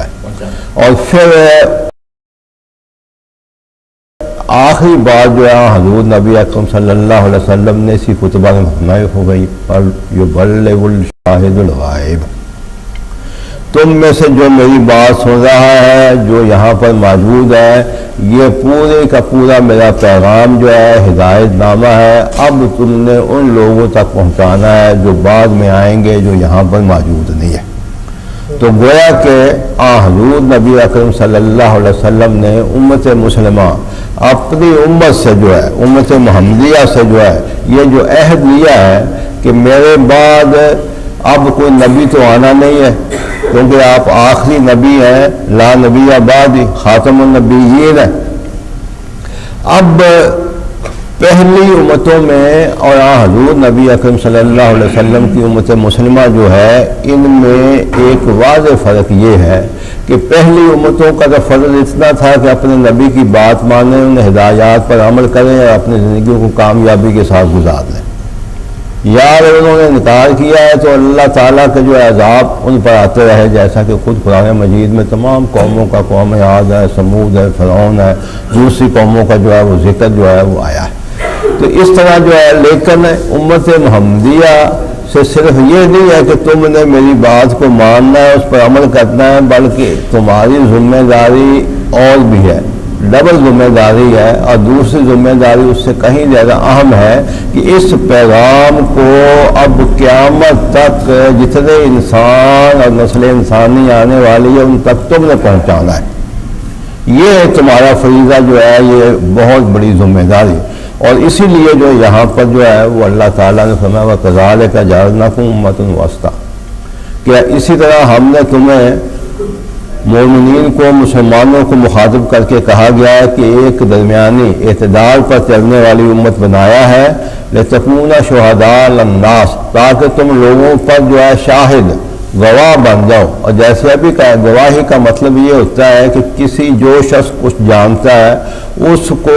جائے. اور پھر آخری بات جو ہے حضور نبی اکرم صلی اللہ علیہ وسلم نے اسی خطبہ میں فرمائی ہو گئی پر یبلغ الشاہد الغائب. تم میں سے جو میری بات سن رہا ہے جو یہاں پر موجود ہے یہ پورے کا پورا میرا پیغام جو ہے ہدایت نامہ ہے. اب تم نے ان لوگوں تک پہنچانا ہے جو بعد میں آئیں گے جو یہاں پر موجود نہیں ہے. تو گویا کہ حضور نبی اکرم صلی اللہ علیہ وسلم نے امت مسلمہ اپنی امت سے جو ہے امت محمدیہ سے جو ہے یہ جو عہد لیا ہے کہ میرے بعد اب کوئی نبی تو آنا نہیں ہے کیونکہ آپ آخری نبی ہیں، لا نبی بعد، خاتم النبیین ہے. اب پہلی امتوں میں اور حضور نبی اکرم صلی اللہ علیہ وسلم کی امت مسلمہ جو ہے ان میں ایک واضح فرق یہ ہے کہ پہلی امتوں کا تو فرض اتنا تھا کہ اپنے نبی کی بات مانیں، ان ہدایات پر عمل کریں اور اپنی زندگی کو کامیابی کے ساتھ گزار لیں. یار انہوں نے انکار کیا ہے تو اللہ تعالیٰ کے جو عذاب ان پر آتے رہے، جیسا کہ خود قرآن مجید میں تمام قوموں کا قوم عاد ہے، سمود ہے، فرعون ہے، دوسری قوموں کا جو ہے وہ ذکر جو ہے وہ آیا ہے. تو اس طرح جو ہے لیکن امت محمدیہ سے صرف یہ نہیں ہے کہ تم نے میری بات کو ماننا ہے، اس پر عمل کرنا ہے، بلکہ تمہاری ذمہ داری اور بھی ہے، ڈبل ذمہ داری ہے. اور دوسری ذمہ داری اس سے کہیں زیادہ اہم ہے کہ اس پیغام کو اب قیامت تک جتنے انسان اور نسل انسانی آنے والی ہے ان تک تم نے پہنچانا ہے. یہ تمہارا فریضہ جو ہے یہ بہت بڑی ذمہ داری. اور اسی لیے جو یہاں پر جو ہے وہ اللہ تعالیٰ نے فرمایا وَكَذَلِكَ جَعَلْنَاكُمْ أُمَّةً وَسْطًا، کہ اسی طرح ہم نے تمہیں مومنین کو، مسلمانوں کو مخاطب کر کے کہا گیا ہے کہ ایک درمیانی اعتدال پر چلنے والی امت بنایا ہے. لِتَكُونَ شُهَدَاءَ عَلَى النَّاسِ، تاکہ تم لوگوں پر جو ہے شاہد گواہ بن جاؤ. اور جیسے ابھی کہا گواہی کا مطلب یہ ہوتا ہے کہ کسی جو شخص کچھ جانتا ہے اس کو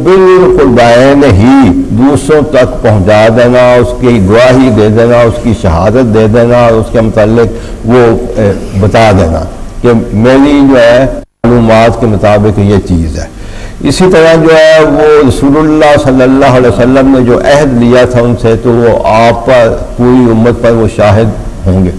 بالکل بعین ہی دوسروں تک پہنچا دینا، اس کی گواہی دے دینا، اس کی شہادت دے دینا اور اس کے متعلق وہ بتا دینا کہ میری جو ہے معلومات کے مطابق یہ چیز ہے. اسی طرح جو ہے وہ رسول اللہ صلی اللہ علیہ وسلم نے جو عہد لیا تھا ان سے تو وہ آپ پر پوری امت پر وہ شاہد ہوں گے.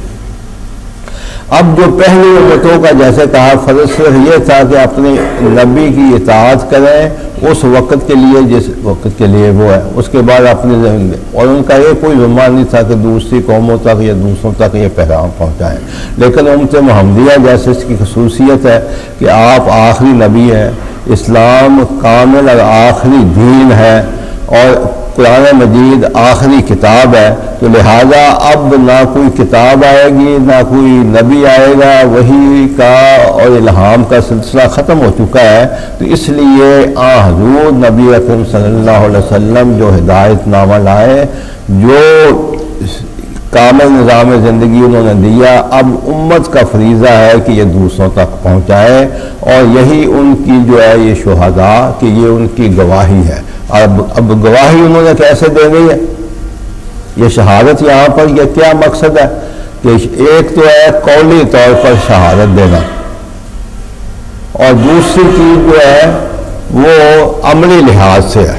اب جو پہلی امتوں کا جیسے کہا فرض صرف یہ تھا کہ اپنے نبی کی اطاعت کریں اس وقت کے لیے جس وقت کے لیے وہ ہے، اس کے بعد اپنی زندگی، اور ان کا یہ کوئی ذمہ نہیں تھا کہ دوسری قوموں تک یا دوسروں تک یہ پیغام پہنچائیں. لیکن امت محمدیہ جیسے اس کی خصوصیت ہے کہ آپ آخری نبی ہیں، اسلام کامل اور آخری دین ہے اور قرآن مجید آخری کتاب ہے. تو لہذا اب نہ کوئی کتاب آئے گی نہ کوئی نبی آئے گا، وحی کا اور الہام کا سلسلہ ختم ہو چکا ہے. تو اس لیے حضور نبی اکرم صلی اللہ علیہ وسلم جو ہدایت نامہ لائے، جو کامل نظام زندگی انہوں نے دیا، اب امت کا فریضہ ہے کہ یہ دوسروں تک پہنچائے. اور یہی ان کی جو ہے یہ شہداء کہ یہ ان کی گواہی ہے. اب گواہی انہوں نے کیسے دینی ہے؟ یہ شہادت یہاں پر یہ کیا مقصد ہے کہ ایک تو ہے قولی طور پر شہادت دینا اور دوسری چیز جو ہے وہ عملی لحاظ سے ہے.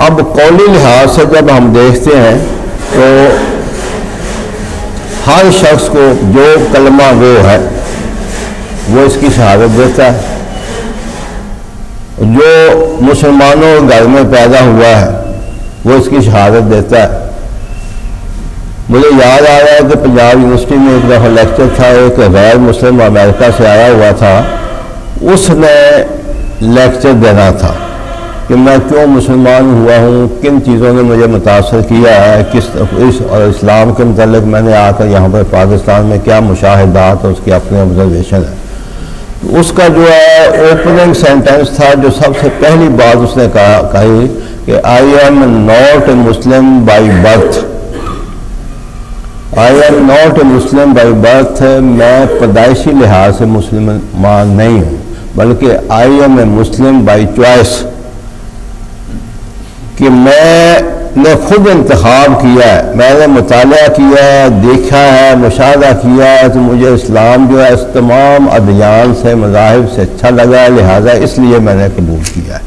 اب قولی لحاظ سے جب ہم دیکھتے ہیں تو ہر شخص کو جو کلمہ گو ہے وہ اس کی شہادت دیتا ہے. جو مسلمانوں گھر میں پیدا ہوا ہے وہ اس کی شہادت دیتا ہے. مجھے یاد آ رہا ہے کہ پنجاب یونیورسٹی میں ایک دفعہ لیکچر تھا، ایک غیر مسلم امریکہ سے آیا ہوا تھا، اس نے لیکچر دینا تھا کہ میں کیوں مسلمان ہوا ہوں، کن چیزوں نے مجھے متاثر کیا ہے، اور اسلام کے متعلق میں نے آ کر یہاں پر پاکستان میں کیا مشاہدات اور اس کی اپنے آبزرویشن ہے. اس کا جو ہے اوپننگ سینٹینس تھا، جو سب سے پہلی بات اس نے کہی کہ I am not a Muslim by birth. I am not a Muslim by birth, میں پیدائشی لحاظ سے مسلمان نہیں ہوں، بلکہ I am a Muslim by choice, کہ میں نے خود انتخاب کیا ہے، میں نے مطالعہ کیا ہے، دیکھا ہے، مشاہدہ کیا ہے، تو مجھے اسلام جو ہے اس تمام ادیان سے مذاہب سے اچھا لگا ہے، لہٰذا اس لیے میں نے قبول کیا ہے۔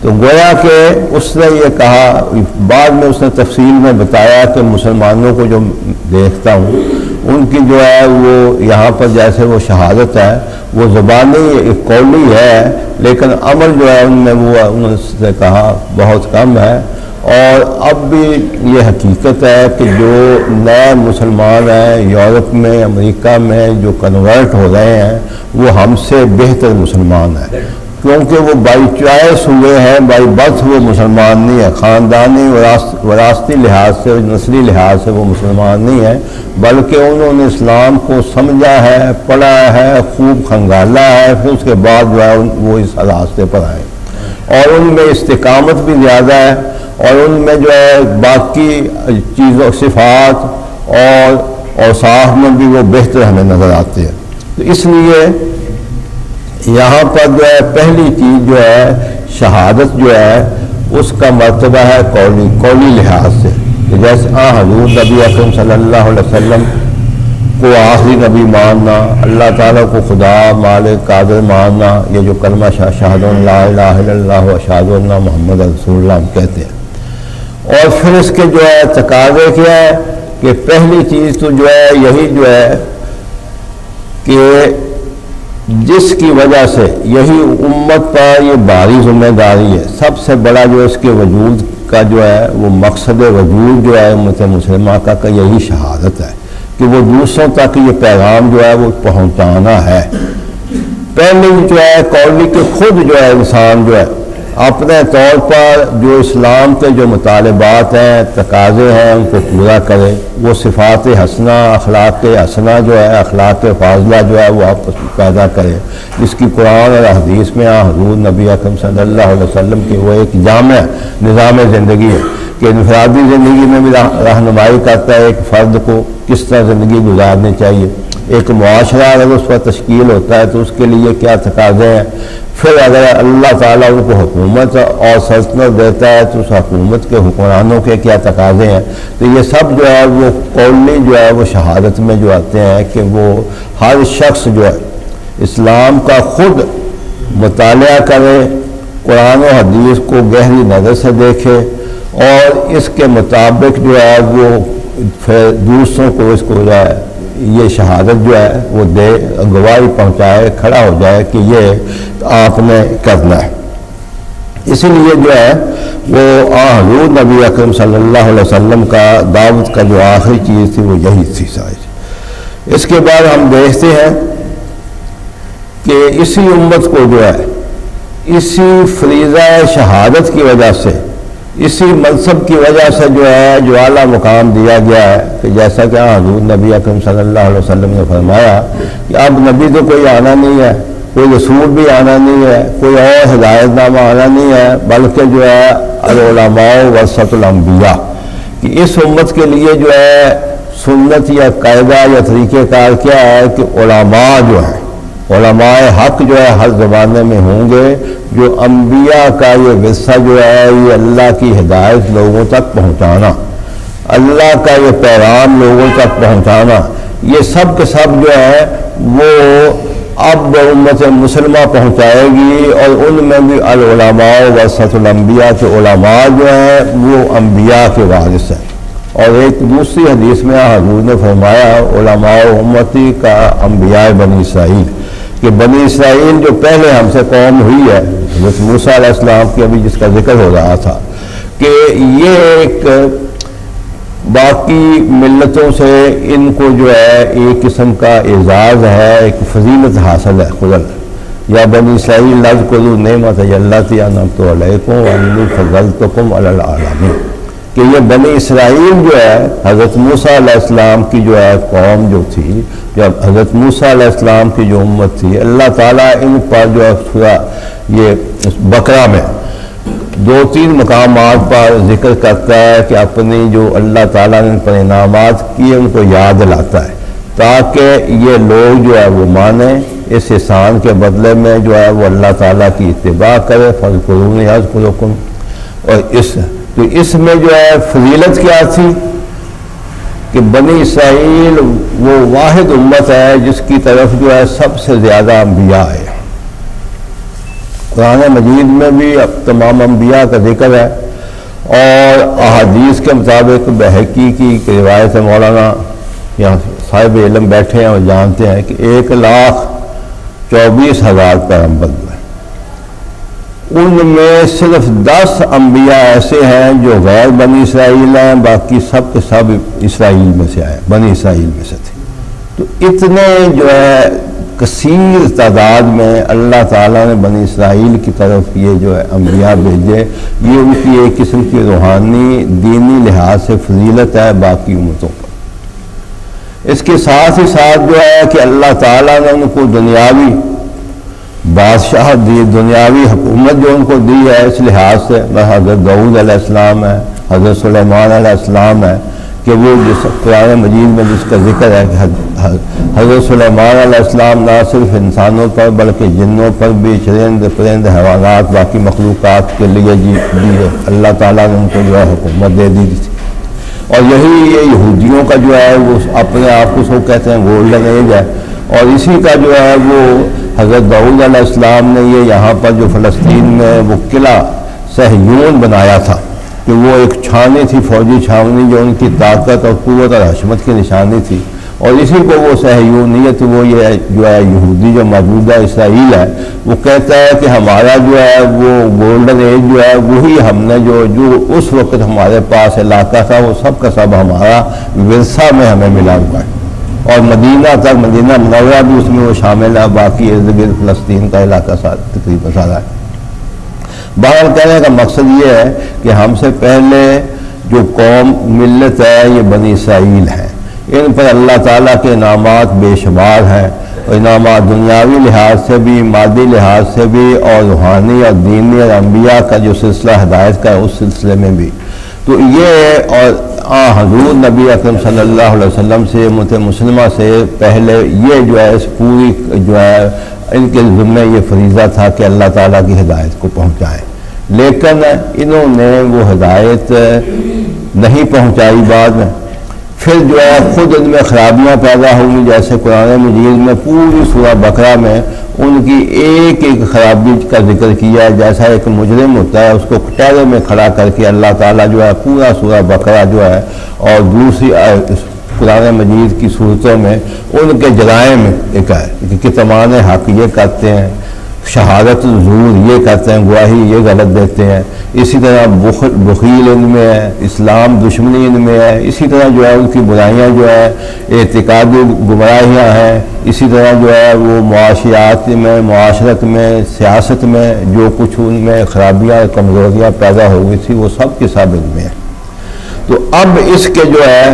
تو گویا کہ اس نے یہ کہا، بعد میں اس نے تفصیل میں بتایا کہ مسلمانوں کو جو دیکھتا ہوں ان کی جو ہے وہ یہاں پر جیسے وہ شہادت ہے وہ زبانی قولی ہے، لیکن عمل جو ہے ان میں وہ انہوں نے کہا بہت کم ہے۔ اور اب بھی یہ حقیقت ہے کہ جو نئے مسلمان ہیں یورپ میں، امریکہ میں جو کنورٹ ہو رہے ہیں وہ ہم سے بہتر مسلمان ہیں، کیونکہ وہ بائی چوائس ہوئے ہیں، بائی برتھ وہ مسلمان نہیں ہے، خاندانی وراثتی لحاظ سے، نسلی لحاظ سے وہ مسلمان نہیں ہے، بلکہ انہوں نے اسلام کو سمجھا ہے، پڑھا ہے، خوب کھنگالا ہے، پھر اس کے بعد جو ہے وہ اس راستے پر آئے، اور ان میں استقامت بھی زیادہ ہے، اور ان میں جو ہے باقی چیزوں صفات اور اوصاف میں بھی وہ بہتر ہمیں نظر آتے ہیں۔ تو اس لیے یہاں پر جو ہے پہلی چیز جو ہے شہادت جو ہے اس کا مرتبہ ہے قولی لحاظ سے، جیسے حضور نبی اکرم صلی اللہ علیہ وسلم کو آخری نبی ماننا، اللہ تعالیٰ کو خدا مالک قادر ماننا، یہ جو کلمہ اشہد ان لا الہ الا اللہ و اشہد ان محمد رسول اللہ ہم کہتے ہیں۔ اور پھر اس کے جو ہے تقاضے کیا ہے کہ پہلی چیز تو جو ہے یہی جو ہے کہ جس کی وجہ سے یہی امت پر یہ بھاری ذمہ داری ہے، سب سے بڑا جو اس کے وجود کا جو ہے وہ مقصد وجود جو ہے امت مسلمہ کا یہی شہادت ہے کہ وہ دوسروں تک یہ پیغام جو ہے وہ پہنچانا ہے۔ پہلے جو ہے قولی کے خود جو ہے انسان جو ہے اپنے طور پر جو اسلام کے جو مطالبات ہیں، تقاضے ہیں، ان کو پورا کرے، وہ صفات حسنہ، اخلاق حسنہ جو ہے، اخلاق فاضلہ جو ہے وہ آپس میں پیدا کرے، جس کی قرآن اور حدیث میں حضور نبی اکرم صلی اللہ علیہ وسلم کی وہ ایک جامع نظام زندگی ہے کہ انفرادی زندگی میں بھی رہنمائی کرتا ہے ایک فرد کو کس طرح زندگی گزارنی چاہیے، ایک معاشرہ اگر اس پر تشکیل ہوتا ہے تو اس کے لیے کیا تقاضے ہیں، پھر اگر اللہ تعالیٰ ان کو حکومت اور سلطنت دیتا ہے تو اس حکومت کے حکمرانوں کے کیا تقاضے ہیں، تو یہ سب جو ہے وہ قولی جو ہے وہ شہادت میں جو آتے ہیں کہ وہ ہر شخص جو ہے اسلام کا خود مطالعہ کرے، قرآن و حدیث کو گہری نظر سے دیکھے اور اس کے مطابق جو ہے وہ پھر دوسروں کو اس کو جو ہے یہ شہادت جو ہے وہ دے، گواہی پہنچائے، کھڑا ہو جائے کہ یہ آپ نے کرنا ہے۔ اسی لیے جو ہے وہ حضور نبی اکرم صلی اللہ علیہ وسلم کا دعوت کا جو آخری چیز تھی وہ یہی تھی ساری۔ اس کے بعد ہم دیکھتے ہیں کہ اسی امت کو جو ہے اسی فریضہ شہادت کی وجہ سے، اسی منصب کی وجہ سے جو ہے جو اعلیٰ مقام دیا گیا ہے کہ جیسا کہ حضور نبی اکرم صلی اللہ علیہ وسلم نے فرمایا کہ اب نبی تو کوئی آنا نہیں ہے، کوئی رسول بھی آنا نہیں ہے، کوئی اور ہدایت نامہ آنا نہیں ہے، بلکہ جو ہے العلماء ورثۃ الانبیاء کہ اس امت کے لیے جو ہے سنت یا قاعدہ یا طریقہ کار کیا ہے کہ علماء جو ہے، علماء حق جو ہے ہر زمانے میں ہوں گے، جو انبیاء کا یہ ورثہ جو ہے یہ اللہ کی ہدایت لوگوں تک پہنچانا، اللہ کا یہ پیغام لوگوں تک پہنچانا، یہ سب کے سب جو ہے وہ اب امت مسلمہ پہنچائے گی، اور ان میں بھی العلماء ورثۃ الانبیاء کے علماء جو ہیں وہ انبیاء کے وارث ہیں۔ اور ایک دوسری حدیث میں حضور نے فرمایا علماء امتی کا انبیاء بنی اسرائیل، کہ بنی اسرائیل جو پہلے ہم سے قوم ہوئی ہے حضرت موسیٰ علیہ السلام کی ابھی جس کا ذکر ہو رہا تھا، کہ یہ ایک باقی ملتوں سے ان کو جو ہے ایک قسم کا اعزاز ہے، ایک فضیلت حاصل ہے خدا یا بنی اسرائیل اذکروا نعمت التی انعمت علیکم وانی فضلتکم علی العالمین، کہ یہ بنی اسرائیل جو ہے حضرت موسیٰ علیہ السلام کی جو ہے قوم جو تھی، جب حضرت موسیٰ علیہ السلام کی جو امت تھی، اللہ تعالیٰ ان پر جو ہے سورہ یہ بقرہ میں 2-3 مقامات پر ذکر کرتا ہے کہ اپنی جو اللہ تعالیٰ نے ان پر انعامات کیے ان کو یاد دلاتا ہے تاکہ یہ لوگ جو ہے وہ مانیں، اس احسان کے بدلے میں جو ہے وہ اللہ تعالیٰ کی اتباع کرے، فاذکرونی اذکرکم، اور اس تو اس میں جو ہے فضیلت کیا تھی کہ بنی اسرائیل وہ واحد امت ہے جس کی طرف جو ہے سب سے زیادہ انبیاء ہے. قرآن مجید میں بھی اب تمام انبیاء کا ذکر ہے، اور احادیث کے مطابق بحقی کی روایت ہے، مولانا یہاں صاحب علم بیٹھے ہیں اور جانتے ہیں کہ 1,24,000 پیغمبر ہوئے. ان میں صرف 10 انبیاء ایسے ہیں جو غیر بنی اسرائیل ہیں، باقی سب کے سب اسرائیل میں سے آئے، بنی اسرائیل میں سے تھے. تو اتنے جو ہے کثیر تعداد میں اللہ تعالیٰ نے بنی اسرائیل کی طرف یہ جو ہے انبیاء بھیجے. یہ ان کی ایک قسم کی روحانی دینی لحاظ سے فضیلت ہے باقی امتوں پر. اس کے ساتھ ہی ساتھ جو ہے کہ اللہ تعالیٰ نے ان کو دنیاوی بادشاہ دی، دنیاوی حکومت جو ان کو دی ہے، اس لحاظ سے حضرت داؤد علیہ السلام ہے، حضرت سلیمان علیہ السلام ہے کہ وہ جس قرآن مجید میں جس کا ذکر ہے کہ حضرت سلیمان علیہ السلام نہ صرف انسانوں پر بلکہ جنوں پر بھی، چرند پرند حیوانات باقی مخلوقات کے لیے بھی اللہ تعالیٰ نے ان کو جو ہے حکومت دے دی تھی. اور یہی یہ یہودیوں کا جو ہے وہ اپنے آپ کو سو کہتے ہیں گولڈن ایج ہے، اور اسی کا جو ہے وہ حضرت داؤد علیہ السلام نے یہ یہاں پر جو فلسطین میں وہ قلعہ صہیون بنایا تھا کہ وہ ایک چھاونی تھی، فوجی چھاونی جو ان کی طاقت اور قوت اور حشمت کی نشانی تھی. اور اسی کو وہ صہیونیت، وہ یہ جو ہے یہودی جو موجودہ اسرائیل ہے، وہ کہتا ہے کہ ہمارا جو ہے وہ گولڈن ایج جو ہے وہی ہم نے جو اس وقت ہمارے پاس علاقہ تھا وہ سب کا سب ہمارا ورثہ میں ہمیں ملا ہوا ہے. اور مدینہ تک، مدینہ منورہ بھی اس میں وہ شامل ہے، باقی ارد گرد فلسطین کا علاقہ تقریباً سارا ہے. بہرحال کہنے کا مقصد یہ ہے کہ ہم سے پہلے جو قوم ملت ہے یہ بنی اسرائیل ہے. ان پر اللہ تعالیٰ کے انعامات بے شمار ہیں، اور انعامات دنیاوی لحاظ سے بھی، مادی لحاظ سے بھی، اور روحانی اور دینی اور انبیاء کا جو سلسلہ ہدایت کا ہے اس سلسلے میں بھی. تو یہ اور حضور نبی اکرم صلی اللہ علیہ وسلم سے امت مسلمہ سے پہلے یہ جو ہے اس پوری جو ہے ان کے ذمہ یہ فریضہ تھا کہ اللہ تعالیٰ کی ہدایت کو پہنچائیں، لیکن انہوں نے وہ ہدایت نہیں پہنچائی. بعد میں پھر جو ہے خود ان میں خرابیاں پیدا ہوئی، جیسے قرآن مجید میں پوری سورہ بقرہ میں ان کی ایک ایک خرابی کا ذکر کیا ہے. جیسا ایک مجرم ہوتا ہے اس کو کٹہرے میں کھڑا کر کے اللہ تعالیٰ جو ہے پورا سورہ بقرہ جو ہے اور دوسری قرآن مجید کی صورتوں میں ان کے جرائم ایک ہے کہ کتمان حق یہ کرتے ہیں، شہادت زور یہ کرتے ہیں، گواہی یہ غلط دیتے ہیں، اسی طرح بخیل ان میں ہے، اسلام دشمنی ان میں ہے، اسی طرح جو ہے ان کی برائیاں جو ہے اعتقادی گمراہیاں ہیں، اسی طرح جو ہے وہ معاشیات میں، معاشرت میں، سیاست میں جو کچھ ان میں خرابیاں کمزوریاں پیدا ہو گئی تھی وہ سب کے سب ان میں ہیں. تو اب اس کے جو ہے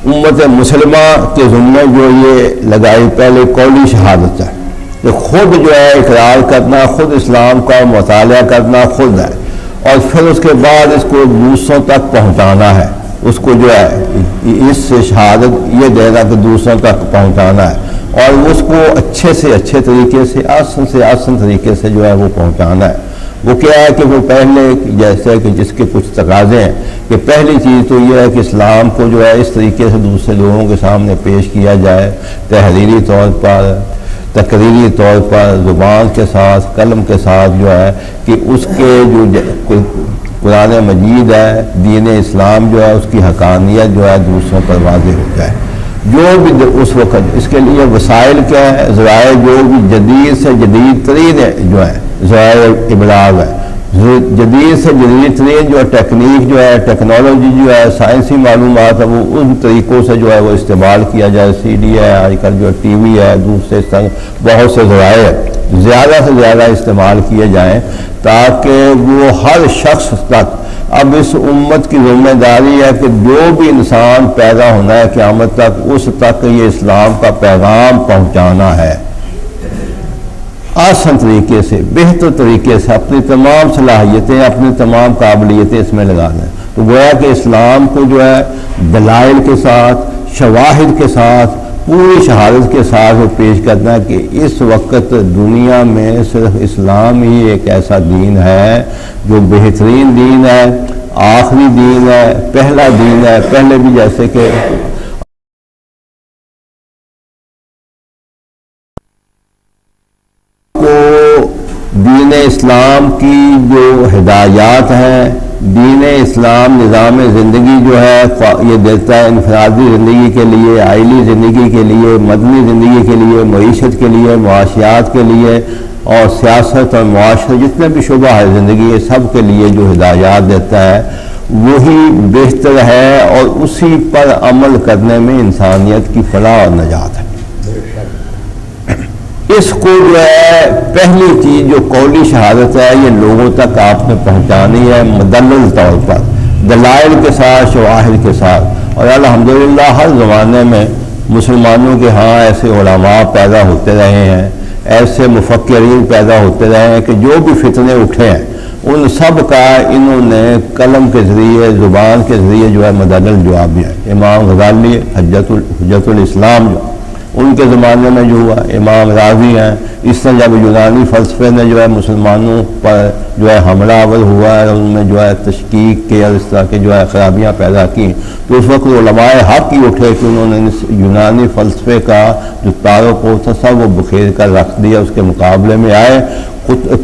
امت مسلمہ کے ذمہ جو یہ لگائی پہلے قولی شہادت ہے کہ خود جو ہے اقرار کرنا، خود اسلام کا مطالعہ کرنا خود ہے، اور پھر اس کے بعد اس کو دوسروں تک پہنچانا ہے. اس کو جو ہے اس سے شہادت یہ دینا کہ دوسروں تک پہنچانا ہے، اور اس کو اچھے سے اچھے طریقے سے آسن طریقے سے جو ہے وہ پہنچانا ہے. وہ کیا ہے کہ وہ پہلے جیسے کہ جس کے کچھ تقاضے ہیں کہ پہلی چیز تو یہ ہے کہ اسلام کو جو ہے اس طریقے سے دوسرے لوگوں کے سامنے پیش کیا جائے، تحریری طور پر، تقریری طور پر، زبان کے ساتھ، قلم کے ساتھ جو ہے کہ اس کے جو قرآن مجید ہے، دین اسلام جو ہے اس کی حقانیت جو ہے دوسروں پر واضح ہو جائے. جو بھی اس وقت اس کے لیے وسائل کیا ہے، ذرائع جو بھی جدید سے جدید ترین جو ہے ذرائع ابلاغ ہے، جدید سے جدید ترین جو ٹیکنیک جو ہے، ٹیکنالوجی جو ہے، سائنسی معلومات ہے، وہ ان طریقوں سے جو ہے وہ استعمال کیا جائے. سی ڈی ہے، آج کل جو ٹی وی ہے، دوسرے بہت سے ذرائع زیادہ سے زیادہ استعمال کیے جائیں تاکہ وہ ہر شخص تک. اب اس امت کی ذمہ داری ہے کہ جو بھی انسان پیدا ہونا ہے قیامت تک اس تک یہ اسلام کا پیغام پہنچانا ہے، آسان طریقے سے، بہتر طریقے سے، اپنی تمام صلاحیتیں، اپنی تمام قابلیتیں اس میں لگانا ہے. تو گویا کہ اسلام کو جو ہے دلائل کے ساتھ، شواہد کے ساتھ، پوری شہادت کے ساتھ وہ پیش کرنا کہ اس وقت دنیا میں صرف اسلام ہی ایک ایسا دین ہے جو بہترین دین ہے. آخری دین ہے، پہلا دین ہے۔ پہلے بھی جیسے کہ کو دین اسلام کی جو ہدایات ہیں، دین اسلام نظام زندگی جو ہے یہ دیتا ہے انفرادی زندگی کے لیے، عائلی زندگی کے لیے، مدنی زندگی کے لیے، معیشت کے لیے، معاشیات کے لیے اور سیاست اور معاشرے جتنے بھی شعبہ ہے زندگی ہے سب کے لیے جو ہدایات دیتا ہے وہی بہتر ہے، اور اسی پر عمل کرنے میں انسانیت کی فلاح اور نجات ہے۔ اس کو جو ہے پہلی چیز جو قولی شہادت ہے یہ لوگوں تک آپ نے پہنچانی ہے مدلل طور پر، دلائل کے ساتھ، شواہد کے ساتھ۔ اور الحمدللہ ہر زمانے میں مسلمانوں کے ہاں ایسے علماء پیدا ہوتے رہے ہیں، ایسے مفکرین پیدا ہوتے رہے ہیں کہ جو بھی فتنے اٹھے ہیں ان سب کا انہوں نے قلم کے ذریعے، زبان کے ذریعے جو ہے مدلل جواب دیا ہے۔ امام غزالی حجت الاسلام جو ان کے زمانے میں جو ہوا، امام راضی ہیں، اس طرح جب یونانی فلسفے نے جو ہے مسلمانوں پر جو ہے حملہ آور ہوا ہے، ان میں جو ہے تشکیک کے اور اس طرح کے جو ہے خرابیاں پیدا کی، تو اس وقت علماء حق ہی اٹھے کہ انہوں نے یونانی فلسفے کا جو تعارف تھا سب وہ بخیر کر رکھ دیا، اس کے مقابلے میں آئے،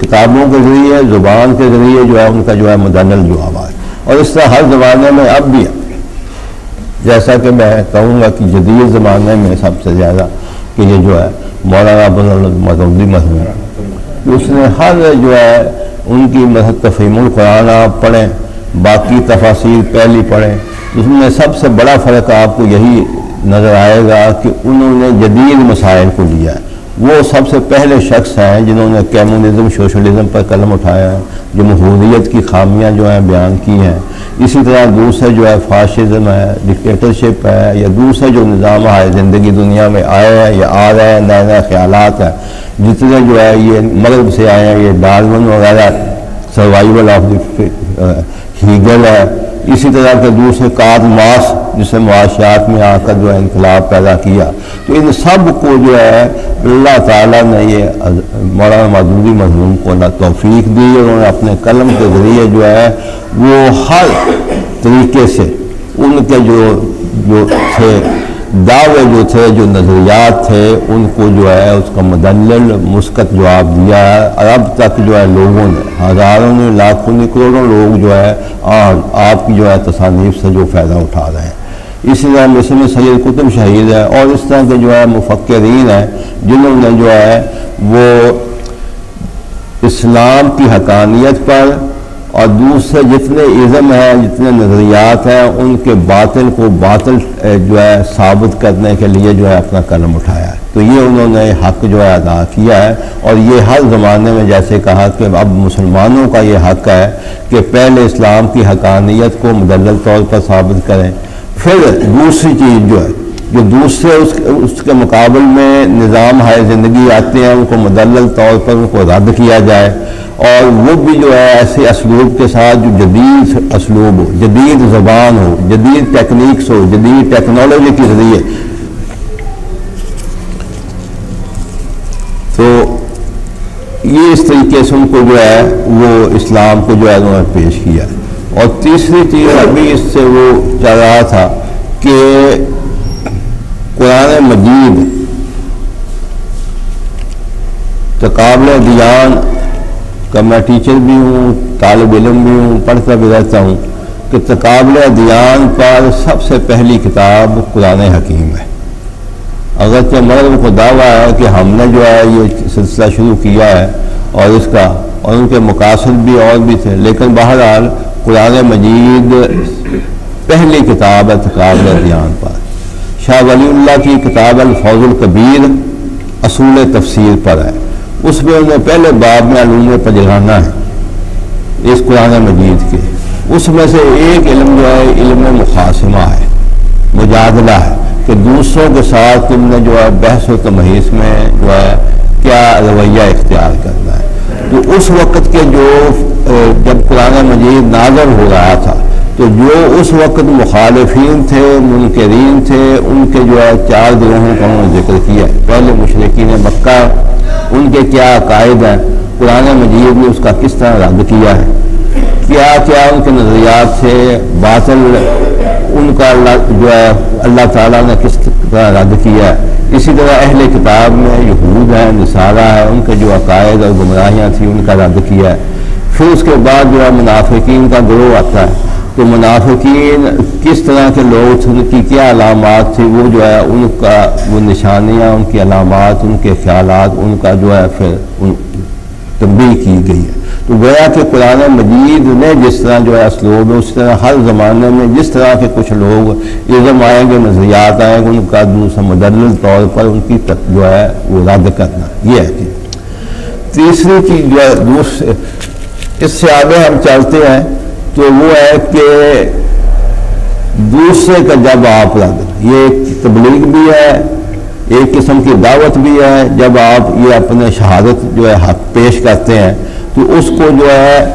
کتابوں کے ذریعے، زبان کے ذریعے جو ہے ان کا جو ہے مدلل جواب آئے۔ اور اس طرح ہر زمانے میں اب بھی ہے، جیسا کہ میں کہوں گا کہ جدید زمانے میں سب سے زیادہ کہ یہ جو ہے مولانا مودودی مرحوم، اس نے ہر جو ہے ان کی تفہیم القرآن آپ پڑھیں، باقی تفاسیر پہلی پڑھیں، اس میں سب سے بڑا فرق آپ کو یہی نظر آئے گا کہ انہوں نے جدید مسائل کو لیا ہے۔ وہ سب سے پہلے شخص ہیں جنہوں نے کمیونزم، سوشلزم پر قلم اٹھایا ہے، جمہوریت کی خامیاں جو ہیں بیان کی ہیں۔ اسی طرح دوسرے جو ہے فاشزم ہے، ڈکٹیٹرشپ ہے، یا دوسرے جو نظام ہے زندگی دنیا میں آئے ہیں یا آ رہے ہیں، نئے نئے خیالات ہیں جتنے جو ہے یہ مغرب سے آئے ہیں، یہ ڈارون وغیرہ، سروائیول آف دی ہیگل ہے، اسی طرح کے دوسرے کارل مارکس جسے معاشیات میں آ کر جو ہے انقلاب پیدا کیا، تو ان سب کو جو ہے اللہ تعالیٰ نے یہ مولانا مودودی مرحوم کو نہ توفیق دی، اور انہوں نے اپنے قلم کے ذریعے جو ہے وہ ہر طریقے سے ان کے جو تھے دعوے، جو تھے، جو نظریات تھے، ان کو جو ہے اس کا مدلل مثبت جواب دیا ہے، اور اب تک جو ہے لوگوں نے، ہزاروں نے، لاکھوں نے، کروڑوں لوگ جو ہے آپ کی جو ہے تصانیف سے جو فائدہ اٹھا رہے ہیں۔ اسی طرح مصر میں سید قطب شہید ہے، اور اس طرح کے جو ہے مفکرین ہیں جنہوں نے جو ہے وہ اسلام کی حقانیت پر اور دوسرے جتنے ازم ہیں، جتنے نظریات ہیں، ان کے باطل کو باطل جو ہے ثابت کرنے کے لیے جو ہے اپنا قلم اٹھایا ہے۔ تو یہ انہوں نے حق جو ہے ادا کیا ہے، اور یہ ہر زمانے میں جیسے کہا کہ اب مسلمانوں کا یہ حق ہے کہ پہلے اسلام کی حقانیت کو مدلل طور پر ثابت کریں، پھر دوسری چیز جو ہے جو دوسرے اس کے مقابل میں نظام ہے زندگی آتے ہیں ان کو مدلل طور پر ان کو رد کیا جائے، اور وہ بھی جو ہے ایسے اسلوب کے ساتھ جو جدید اسلوب ہو، جدید زبان ہو، جدید ٹیکنیکس ہو، جدید ٹیکنالوجی کے ذریعے۔ تو یہ اس طریقے سے ان کو جو ہے وہ اسلام کو جو ہے انہوں نے پیش کیا۔ اور تیسری چیز ابھی اس سے وہ چل رہا تھا کہ قرآن مجید تقابل دیان کا، میں ٹیچر بھی ہوں، طالب علم بھی ہوں، پڑھتا بھی رہتا ہوں کہ تقابل دیان پر سب سے پہلی کتاب قرآن حکیم ہے۔ اگرچہ مغرب کو دعویٰ ہے کہ ہم نے جو ہے یہ سلسلہ شروع کیا ہے اور اس کا، اور ان کے مقاصد بھی اور بھی تھے، لیکن بہرحال قرآن مجید پہلی کتاب ہے تقابل دیان پر۔ شاہ ولی اللہ کی کتاب الفوز الکبیر اصول تفسیر پر ہے، اس میں انہیں پہلے باب میں علوم پجرانہ ہے اس قرآن مجید کے، اس میں سے ایک علم جو ہے علم مخاصمہ ہے، مجادلہ ہے، کہ دوسروں کے ساتھ تم نے جو ہے بحث و تمہیز میں جو ہے کیا رویہ اختیار کرنا ہے۔ تو اس وقت کے جو جب قرآن مجید نازل ہو رہا تھا تو جو اس وقت مخالفین تھے، منکرین تھے، ان کے جو ہے 4 گروہوں کا انہوں نے ذکر کیا ہے۔ پہلے مشرکین مکہ، ان کے کیا عقائد ہیں، قرآن مجید نے اس کا کس طرح رد کیا ہے، کیا کیا ان کے نظریات سے باطل ان کا جو ہے اللہ تعالیٰ نے کس طرح رد کیا ہے. اسی طرح اہل کتاب میں یہود ہیں، نصارہ ہے، ان کے جو عقائد اور گمراہیاں تھیں ان کا رد کیا ہے. پھر اس کے بعد جو ہے منافقین کا گروہ آتا ہے. تو منافقین کس طرح کے لوگ تھے، ان کی کیا علامات تھی، وہ جو ہے ان کا وہ نشانیاں، ان کی علامات، ان کے خیالات، ان کا جو ہے پھر تنبیہ کی گئی ہے. تو گویا کہ قرآن مجید نے جس طرح جو ہے اسلوب ہے، اس طرح ہر زمانے میں جس طرح کے کچھ لوگ ازم آئیں گے، نظریات آئیں گے، ان کا دوسرا مدلل طور پر ان کی جو ہے وہ رد کرنا. یہ ہے کہ تیسری چیز جو ہے اس سے آگے ہم چلتے ہیں تو وہ ہے کہ دوسرے کا جب آپ رد، یہ تبلیغ بھی ہے، ایک قسم کی دعوت بھی ہے. جب آپ یہ اپنے شہادت جو ہے حق پیش کرتے ہیں تو اس کو جو ہے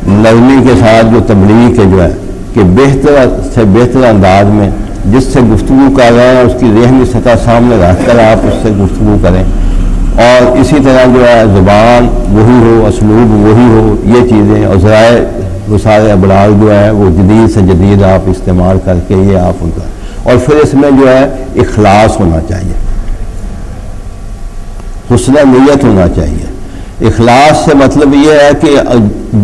نرمی کے ساتھ جو تبلیغ کے جو ہے کہ بہتر سے بہتر انداز میں جس سے گفتگو کر رہے ہیں اس کی ذہنی سطح سامنے رکھ کر آپ اس سے گفتگو کریں، اور اسی طرح جو ہے زبان وہی ہو، اسلوب وہی ہو، یہ چیزیں، اور ذرائع وہ سارے ابلاغ جو ہے وہ جدید سے جدید آپ استعمال کر کے یہ آپ ان کا. اور پھر اس میں جو ہے اخلاص ہونا چاہیے، حسن نیت ہونا چاہیے. اخلاص سے مطلب یہ ہے کہ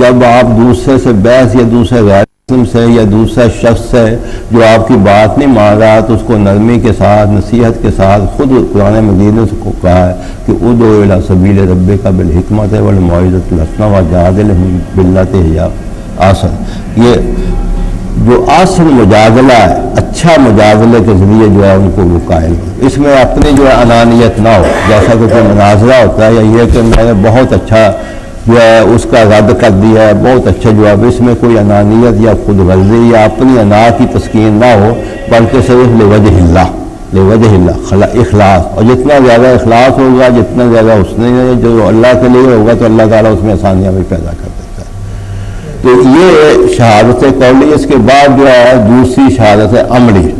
جب آپ دوسرے سے بحث یا دوسرے غیر مسلم سے یا دوسرے شخص سے جو آپ کی بات نہیں مان رہا تو اس کو نرمی کے ساتھ، نصیحت کے ساتھ، خود قرآن مجید نے اس کو کہا ہے کہ ادعو الی سبیل ربک بالحکمۃ والموعظۃ الحسنى وجادلہم باللتی ہی احسن. یہ جو آسن مجادلہ ہے، اچھا مجادلے کے ذریعے جو ہے ان کو وہ قائل ہو. اس میں اپنی جو ہے انانیت نہ ہو، جیسا کہ کوئی مناظرہ ہوتا ہے یا یہ کہ میں نے بہت اچھا جو ہے اس کا رد کر دیا ہے، بہت اچھا جواب. اس میں کوئی انانیت یا خود غرضی یا اپنی انا کی تسکین نہ ہو، بلکہ صرف لوجہ اللہ، اخلاص. اور جتنا زیادہ اخلاص ہوگا، جتنا زیادہ حسن جو اللہ کے لیے ہوگا تو اللہ تعالیٰ اس میں آسانیاں بھی پیدا کر دیتا ہے. تو یہ شہادت قولی. اس کے بعد جو ہے دوسری شہادت عملی،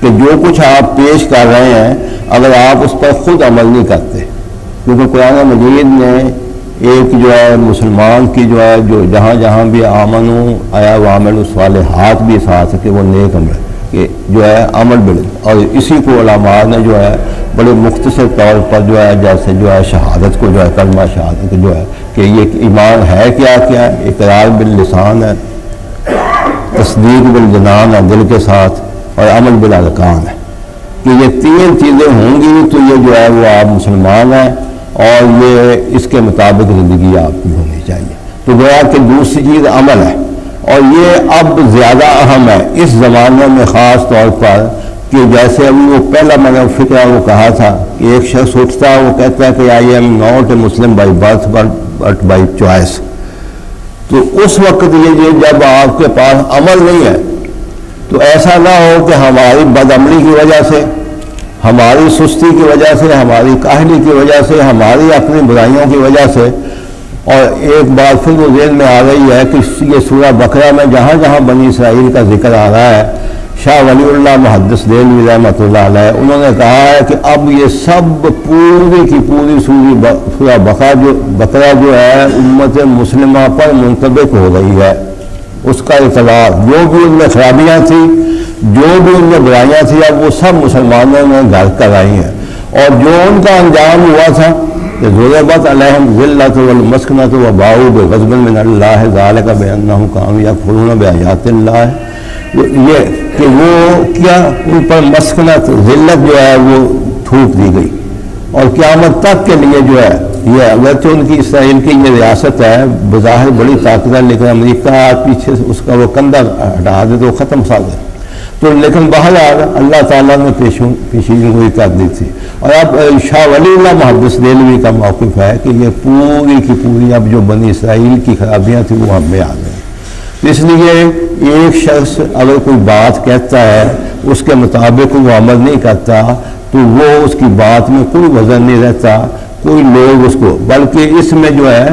کہ جو کچھ آپ پیش کر رہے ہیں اگر آپ اس پر خود عمل نہیں کرتے، کیونکہ قرآن مجید نے ایک جو ہے مسلمان کی جو ہے جو جہاں جہاں بھی آمنو آیا وعملوا الصالحات بھی ساتھ کہ وہ نیک عمل کہ جو ہے عمل بڑے. اور اسی کو علماء نے جو ہے بڑے مختصر طور پر جو ہے جیسے جو ہے شہادت کو جو ہے کلمہ شہادت جو ہے کہ یہ ایمان ہے کیا کیا ہے، اقرار باللسان ہے، تصدیق بالجنان ہے دل کے ساتھ، اور عمل بالارکان ہے، کہ یہ تین چیزیں ہوں گی تو یہ جو ہے وہ آپ مسلمان ہیں، اور یہ اس کے مطابق زندگی آپ کی ہونی چاہیے. تو گویا کہ دوسری چیز عمل ہے، اور یہ اب زیادہ اہم ہے اس زمانے میں، خاص طور پر کہ جیسے ابھی وہ پہلا میں نے فکرہ وہ کہا تھا کہ ایک شخص اٹھتا ہے وہ کہتا ہے کہ I am not a Muslim by birth but by choice. تو اس وقت یہ جب آپ کے پاس عمل نہیں ہے تو ایسا نہ ہو کہ ہماری بدعملی کی وجہ سے، ہماری سستی کی وجہ سے، ہماری کاہلی کی وجہ سے، ہماری اپنی برائیوں کی وجہ سے. اور ایک بات پھر وہ ذہن میں آ رہی ہے کہ یہ سورہ بقرہ میں جہاں جہاں بنی اسرائیل کا ذکر آ رہا ہے، شاہ ولی اللہ محدث دہلوی رحمۃ اللہ علیہ انہوں نے کہا ہے کہ اب یہ سب پوری کی پوری سورہ بقرہ جو ہے امت مسلمہ پر منطبق ہو رہی ہے. اس کا اطلاع جو بھی ان میں خرابیاں تھیں، جو بھی ان میں برائیاں تھیں، اب وہ سب مسلمانوں نے گھر کرائی ہیں. اور جو ان کا انجام ہوا تھا کہ ضربت علیہم ذلۃ والمسکنۃ وباؤوا بغضب من اللہ ذلک بانہم کانوا یکفرون بآیات اللہ. یہ کہ وہ کیا ان پر مسکنت ذلت جو ہے وہ تھوپ دی گئی، اور قیامت تک کے لیے جو ہے یہ اگرچہ ان کی اسرائیل کی یہ ریاست ہے بظاہر بڑی طاقت ہے، لیکن امریکہ پیچھے سے اس کا وہ کندھا ہٹا دے تو ختم سا دے تو، لیکن بہرحال اللہ تعالیٰ نے پیشین گوئی کر دی تھی. اور اب شاہ ولی اللہ محدث دہلوی کا موقف ہے کہ یہ پوری کی پوری اب جو بنی اسرائیل کی خرابیاں تھیں وہ ہم میں آ گئی. اس لیے ایک شخص اگر کوئی بات کہتا ہے اس کے مطابق وہ عمل نہیں کرتا تو وہ اس کی بات میں کوئی وزن نہیں رہتا، کوئی لوگ اس کو، بلکہ اس میں جو ہے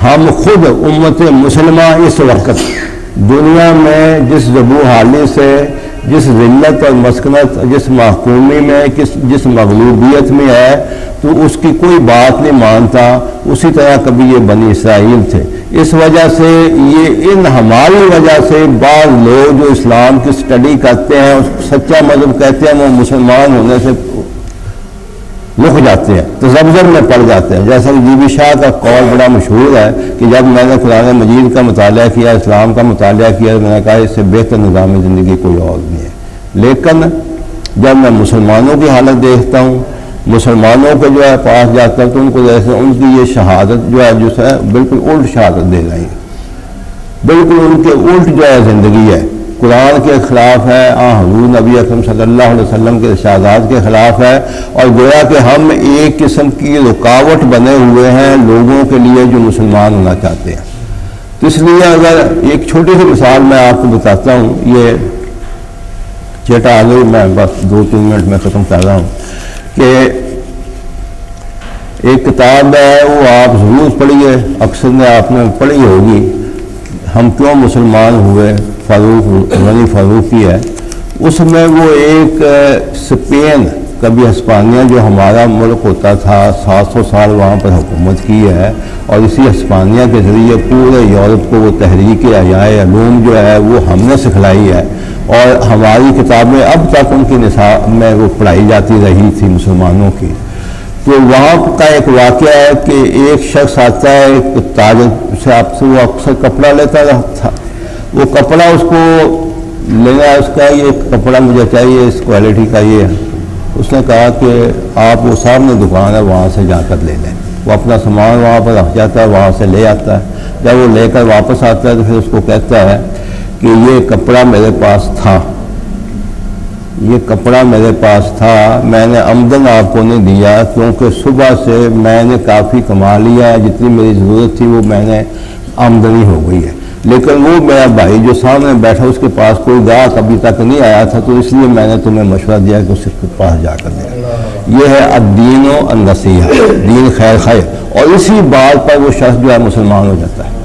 ہم خود امت مسلمہ اس وقت دنیا میں جس زبو حالی سے، جس ذلت اور مسکنت، جس محکومی میں، جس مغلوبیت میں ہے تو اس کی کوئی بات نہیں مانتا. اسی طرح کبھی یہ بنی اسرائیل تھے. اس وجہ سے یہ ان ہماری وجہ سے بعض لوگ جو اسلام کی سٹڈی کرتے ہیں سچا مذہب کہتے ہیں وہ مسلمان ہونے سے رک جاتے ہیں، تذبذب میں پڑ جاتے ہیں. جیسا کہ جی شاہ کا قول بڑا مشہور ہے کہ جب میں نے قرآن مجید کا مطالعہ کیا، اسلام کا مطالعہ کیا، میں نے کہا اس سے بہتر نظام زندگی کوئی اور نہیں ہے. لیکن جب میں مسلمانوں کی حالت دیکھتا ہوں، مسلمانوں کے جو ہے پاس جاتا ہوں تو ان کو جیسے ان کی یہ شہادت جو ہے بالکل الٹ شہادت دے رہی ہے، بالکل ان کے الٹ جو ہے زندگی ہے، قرآن کے خلاف ہے، حضور نبی اکرم صلی اللہ علیہ وسلم کے ارشادات کے خلاف ہے، اور گویا کہ ہم ایک قسم کی رکاوٹ بنے ہوئے ہیں لوگوں کے لیے جو مسلمان ہونا چاہتے ہیں. تو اس لیے اگر ایک چھوٹی سی مثال میں آپ کو بتاتا ہوں، یہ چیٹا آگے میں بس 2-3 منٹ میں ختم کر رہا ہوں کہ ایک کتاب ہے وہ آپ ضرور پڑھیے، اکثر نے آپ نے پڑھی ہوگی، ہم کیوں مسلمان ہوئے، فاروق غنی فاروقی ہے. اس میں وہ ایک اسپین کبھی ہسپانیہ جو ہمارا ملک ہوتا تھا 700 سال وہاں پر حکومت کی ہے، اور اسی ہسپانیہ کے ذریعے پورے یورپ کو وہ تحریک احیاء علوم جو ہے وہ ہم نے سکھلائی ہے، اور ہماری کتابیں اب تک ان کی نصاب میں وہ پڑھائی جاتی رہی تھی مسلمانوں کی. تو وہاں کا ایک واقعہ ہے کہ ایک شخص آتا ہے، ایک تاجر سے آپ سے وہ اکثر کپڑا لیتا تھا، وہ کپڑا اس کو لینا، اس کا یہ کپڑا مجھے چاہیے اس کوالٹی کا یہ ہے. اس نے کہا کہ آپ وہ سامنے دکان ہے وہاں سے جا کر لے لیں. وہ اپنا سامان وہاں پر رکھ جاتا ہے، وہاں سے لے آتا ہے. جب وہ لے کر واپس آتا ہے تو پھر اس کو کہتا ہے کہ یہ کپڑا میرے پاس تھا، یہ کپڑا میرے پاس تھا، میں نے آمدن آپ کو نہیں دیا کیونکہ صبح سے میں نے کافی کما لیا، جتنی میری ضرورت تھی وہ میں نے آمدنی ہو گئی ہے، لیکن وہ میرا بھائی جو سامنے بیٹھا اس کے پاس کوئی گاہک ابھی تک نہیں آیا تھا، تو اس لیے میں نے تمہیں مشورہ دیا کہ اس کے پاس جا کر دیا. یہ ہے الدین و النصیحہ، دین خیر خیر. اور اسی بات پر وہ شخص جو ہے مسلمان ہو جاتا ہے.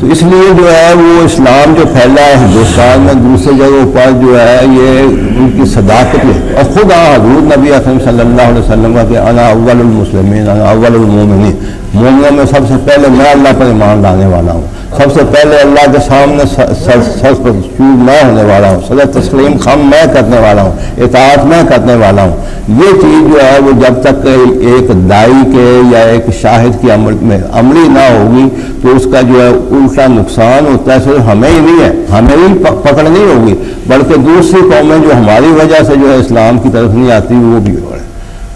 تو اس لیے جو ہے وہ اسلام جو پھیلا ہے ہندوستان میں دوسری جگہوں پر جو ہے یہ ان کی صداقت ہے. اور خود حضور نبی اکرم صلی اللہ علیہ وسلم کا کہ انا اول المسلمین انا اول المومنین، مومنوں میں سب سے پہلے میں اللہ پر ایمان لانے والا ہوں، سب سے پہلے اللہ کے سامنے سر پر چوب میں ہونے والا ہوں، صدر تسلیم خم میں کرنے والا ہوں، اطاعت میں کرنے والا ہوں. یہ چیز جو ہے وہ جب تک ایک دائی کے یا ایک شاہد کی عملی نہ ہوگی تو اس کا جو ہے الٹا نقصان ہوتا ہے. صرف ہمیں ہی نہیں ہے، ہمیں ہی پکڑ نہیں ہوگی بلکہ دوسری قومیں جو ہماری وجہ سے جو ہے اسلام کی طرف نہیں آتی وہ بھی ہو رہے.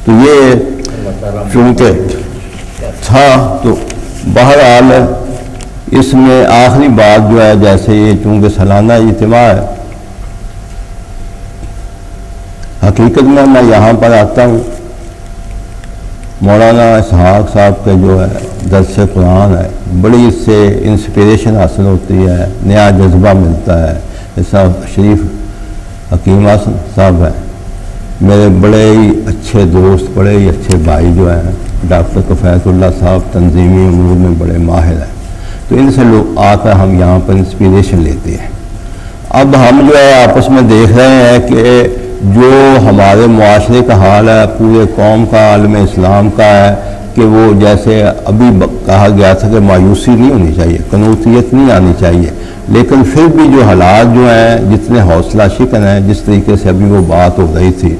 تو یہ چونکہ تھا تو بہرحال اس میں آخری بات جو ہے جیسے یہ چونکہ سالانہ اجتماع ہے، حقیقت میں یہاں پر آتا ہوں مولانا اسحاق صاحب کے جو ہے درس قرآن ہے، بڑی اس سے انسپریشن حاصل ہوتی ہے، نیا جذبہ ملتا ہے. جیسا شریف حکیم حسن صاحب ہیں میرے بڑے ہی اچھے دوست، بڑے ہی اچھے بھائی جو ہیں، ڈاکٹر کفایت اللہ صاحب تنظیمی امور میں بڑے ماہر ہیں. تو ان سے لوگ آ کر ہم یہاں پر انسپریشن لیتے ہیں. اب ہم جو ہے آپس میں دیکھ رہے ہیں کہ جو ہمارے معاشرے کا حال ہے، پورے قوم کا، عالم اسلام کا ہے کہ وہ جیسے ابھی کہا گیا تھا کہ مایوسی نہیں ہونی چاہیے، قنوطیت نہیں آنی چاہیے، لیکن پھر بھی جو حالات جو ہیں جتنے حوصلہ شکن ہیں، جس طریقے سے ابھی وہ بات ہو رہی تھی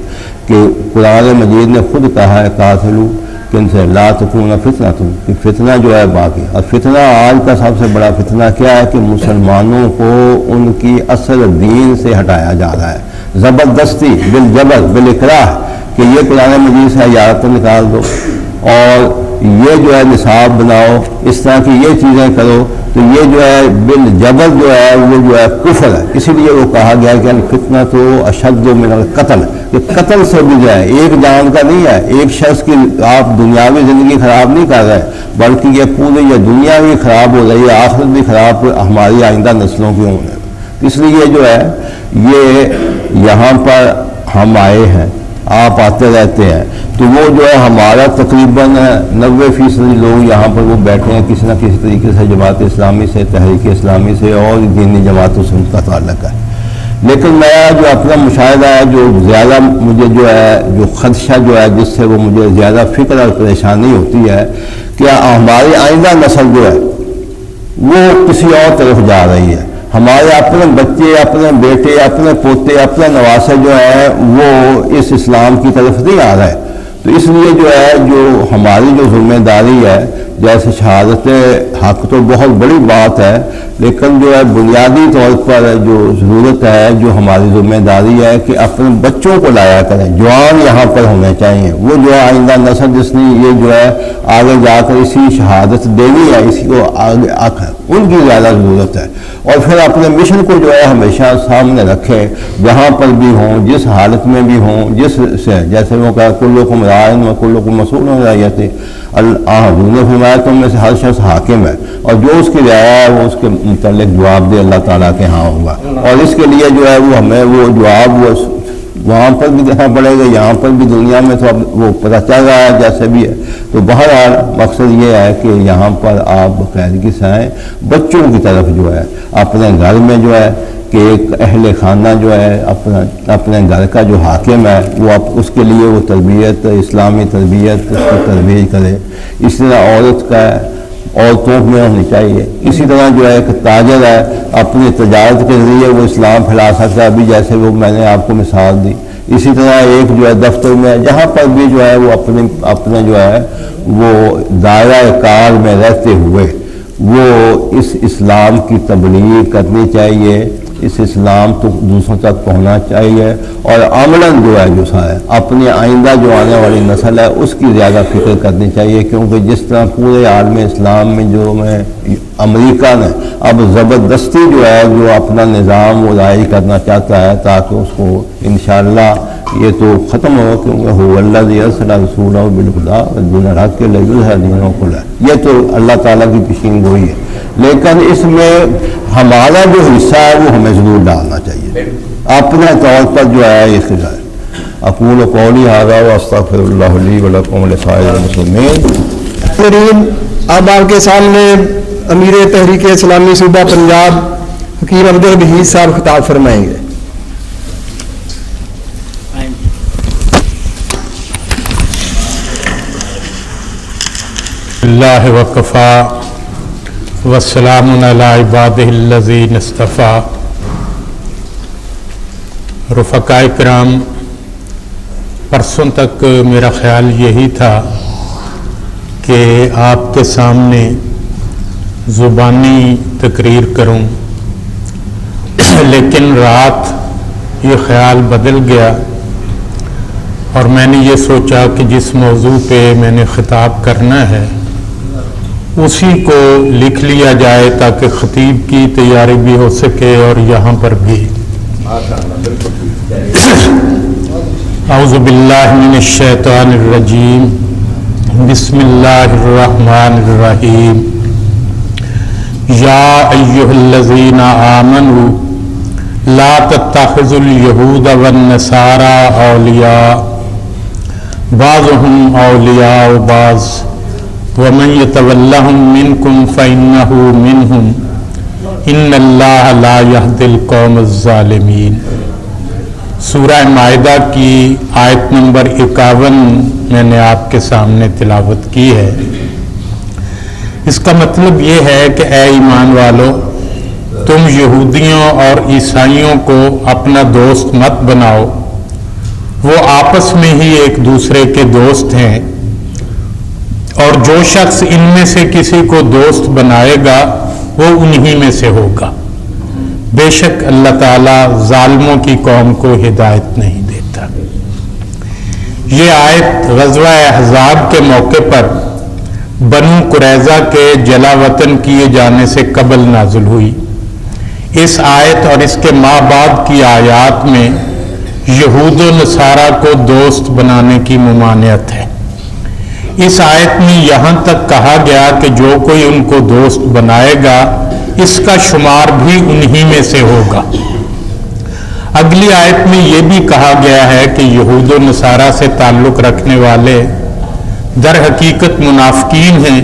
کہ قرآن مجید نے خود کہا ہے قاتلو کہ ان سے لا تکون فتنہ تم، کہ فتنہ جو ہے باقی. اور فتنہ آج کا سب سے بڑا فتنہ کیا ہے کہ مسلمانوں کو ان کی اصل دین سے ہٹایا جا رہا ہے، زبردستی بالجبر بالاکراہ کہ یہ قرآن مجید سے حیات نکال دو اور یہ جو ہے نصاب بناؤ، اس طرح کی یہ چیزیں کرو. تو یہ جو ہے بالجبر جو ہے وہ جو ہے کفر ہے. اسی لیے وہ کہا گیا کہ الفتنہ تو اشد من القتل، کہ قتل سے بھی جو ہے ایک جان کا نہیں ہے، ایک شخص کی آپ دنیاوی زندگی خراب نہیں کر رہے بلکہ یہ پوری یہ دنیا بھی خراب ہو رہی ہے، آخرت بھی خراب ہماری آئندہ نسلوں کی ہونے. اس لیے جو ہے یہ یہاں پر ہم آئے ہیں، آپ آتے رہتے ہیں، تو وہ جو ہے ہمارا تقریباً 90% لوگ یہاں پر وہ بیٹھے ہیں کسی نہ کسی طریقے سے جماعت اسلامی سے، تحریک اسلامی سے اور دینی جماعتوں سے ان کا تعلق ہے. لیکن میرا جو اپنا مشاہدہ ہے، جو زیادہ مجھے جو ہے جو خدشہ جو ہے جس سے وہ مجھے زیادہ فکر اور پریشانی ہوتی ہے کہ ہماری آئندہ نسل جو ہے وہ کسی اور طرف جا رہی ہے. ہمارے اپنے بچے، اپنے بیٹے، اپنے پوتے، اپنے نواسے جو ہیں وہ اس اسلام کی طرف نہیں آ رہے. تو اس لیے جو ہے جو ہماری جو ذمہ داری ہے، جیسے شہادت حق تو بہت بڑی بات ہے، لیکن جو ہے بنیادی طور پر جو ضرورت ہے، جو ہماری ذمہ داری ہے کہ اپنے بچوں کو لایا کریں. جوان یہاں پر ہونے چاہیے، وہ جو ہے آئندہ نسل جس نے یہ جو ہے آگے جا کر اسی شہادت دینی ہے، اسی کو آگے ان کی زیادہ ضرورت ہے. اور پھر اپنے مشن کو جو ہے ہمیشہ سامنے رکھے، جہاں پر بھی ہوں، جس حالت میں بھی ہوں، جس سے جیسے وہ کہا کلکم راعٍ و کلکم مسئول عن رعیتہ، حضور نے فرمایا تم میں سے ہر شخص حاکم ہے، اور جو اس کی رعایا ہے وہ اس کے متعلق جواب دے اللہ تعالیٰ کے ہاں ہوگا. اور اس کے لیے جو ہے وہ ہمیں وہ جواب وہ وہاں پر بھی دینا پڑے گا، یہاں پر بھی دنیا میں تو اب وہ پتہ چل رہا ہے جیسے بھی ہے. تو بہرحال مقصد یہ ہے کہ یہاں پر آپ باقاعدگی سے آئیں، بچوں کی طرف جو ہے اپنے گھر میں جو ہے کہ ایک اہل خانہ جو ہے اپنے گھر کا جو حاکم ہے وہ اس کے لیے وہ تربیت، اسلامی تربیت، اس کو ترویج کرے. اس طرح عورت کا عورتوں میں ہونی چاہیے. اسی طرح جو ہے ایک تاجر ہے، اپنی تجارت کے ذریعے وہ اسلام پھیلا سکتا ہے، ابھی جیسے وہ میں نے آپ کو مثال دی. اسی طرح ایک جو ہے دفتر میں جہاں پر بھی جو ہے وہ اپنے جو ہے وہ دائرہ کار میں رہتے ہوئے وہ اس اسلام کی تبلیغ کرنی چاہیے، اس اسلام تو دوسروں تک پہنچنا چاہیے. اور عملاً جو ہے جو ہے اپنی آئندہ جو آنے والی نسل ہے اس کی زیادہ فکر کرنی چاہیے، کیونکہ جس طرح پورے عالم اسلام میں جو امریکہ نے اب زبردستی جو ہے جو اپنا نظام وہ رائج کرنا چاہتا ہے تاکہ اس کو انشاءاللہ یہ تو ختم ہو، کیونکہ هو الذی ارسل رسولہ بالہدی ودین الحق لیظہرہ دینہ کلہ، یہ تو اللہ تعالیٰ کی پیشین گوئی ہے. لیکن اس میں ہمارا جو حصہ ہے وہ ہمیں ضرور ڈالنا چاہیے اپنے طور پر جو ہے یہ خزائے. اقول قولی ھذا واستغفر اللہ لی ولکم ولسائر المسلمین. اب آپ کے سامنے امیر تحریک اسلامی صوبہ پنجاب حکیم عبدالحفیظ صاحب خطاب فرمائیں گے. اللہ وکفا والسلام علی عبادہ الذین اصطفیٰ. رفقائے کرام، پرسوں تک میرا خیال یہی تھا کہ آپ کے سامنے زبانی تقریر کروں، لیکن رات یہ خیال بدل گیا اور میں نے یہ سوچا کہ جس موضوع پہ میں نے خطاب کرنا ہے اسی کو لکھ لیا جائے تاکہ خطیب کی تیاری بھی ہو سکے اور یہاں پر بھی. اعوذ باللہ من الشیطان الرجیم، بسم اللہ الرحمن الرحیم. یا ایہا الذین آمنوا لا تتخذوا اليہود والنصارى اولیاء بعضهم اولیاء بعض ومن يتولهم منكم فإنه منهم ان اللہ لا يهدي القوم الظالمین. سورہ مائدہ کی آیت نمبر 51 میں نے آپ کے سامنے تلاوت کی ہے. اس کا مطلب یہ ہے کہ اے ایمان والو، تم یہودیوں اور عیسائیوں کو اپنا دوست مت بناؤ، وہ آپس میں ہی ایک دوسرے کے دوست ہیں، اور جو شخص ان میں سے کسی کو دوست بنائے گا وہ انہی میں سے ہوگا. بے شک اللہ تعالیٰ ظالموں کی قوم کو ہدایت نہیں دیتا. یہ آیت غزوہ احزاب کے موقع پر بنو قریظہ کے جلا وطن کیے جانے سے قبل نازل ہوئی. اس آیت اور اس کے ماں بعد کی آیات میں یہود و نصارہ کو دوست بنانے کی ممانعت ہے. اس آیت میں یہاں تک کہا گیا کہ جو کوئی ان کو دوست بنائے گا اس کا شمار بھی انہی میں سے ہوگا. اگلی آیت میں یہ بھی کہا گیا ہے کہ یہود و نصارہ سے تعلق رکھنے والے در حقیقت منافقین ہیں.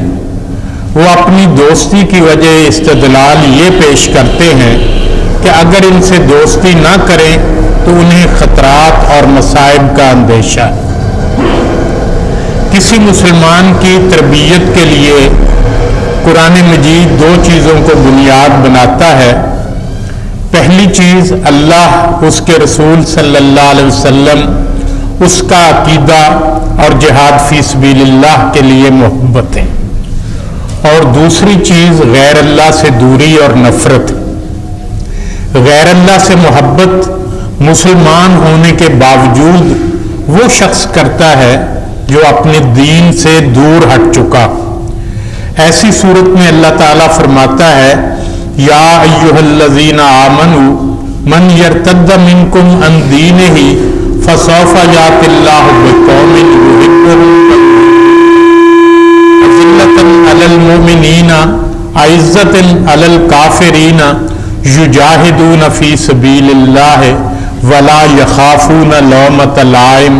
وہ اپنی دوستی کی وجہ استدلال یہ پیش کرتے ہیں کہ اگر ان سے دوستی نہ کریں تو انہیں خطرات اور مصائب کا اندیشہ ہے۔ کسی مسلمان کی تربیت کے لیے قرآن مجید دو چیزوں کو بنیاد بناتا ہے۔ پہلی چیز اللہ، اس کے رسول صلی اللہ علیہ وسلم، اس کا عقیدہ اور جہاد فی سبیل اللہ کے لیے محبت ہے، اور دوسری چیز غیر اللہ سے دوری اور نفرت ہے۔ غیر اللہ سے محبت مسلمان ہونے کے باوجود وہ شخص کرتا ہے جو اپنے دین سے دور ہٹ چکا۔ ایسی صورت میں اللہ تعالیٰ فرماتا ہے یا ایھا الذین آمنوا من یرتد منکم عن دینہ فسوف یأتی اللہ بقوم یحبهم أذلة علی المؤمنین عزة علی الکافرین یجاہدون فی سبیل اللہ ولا یخافون لومۃ لائم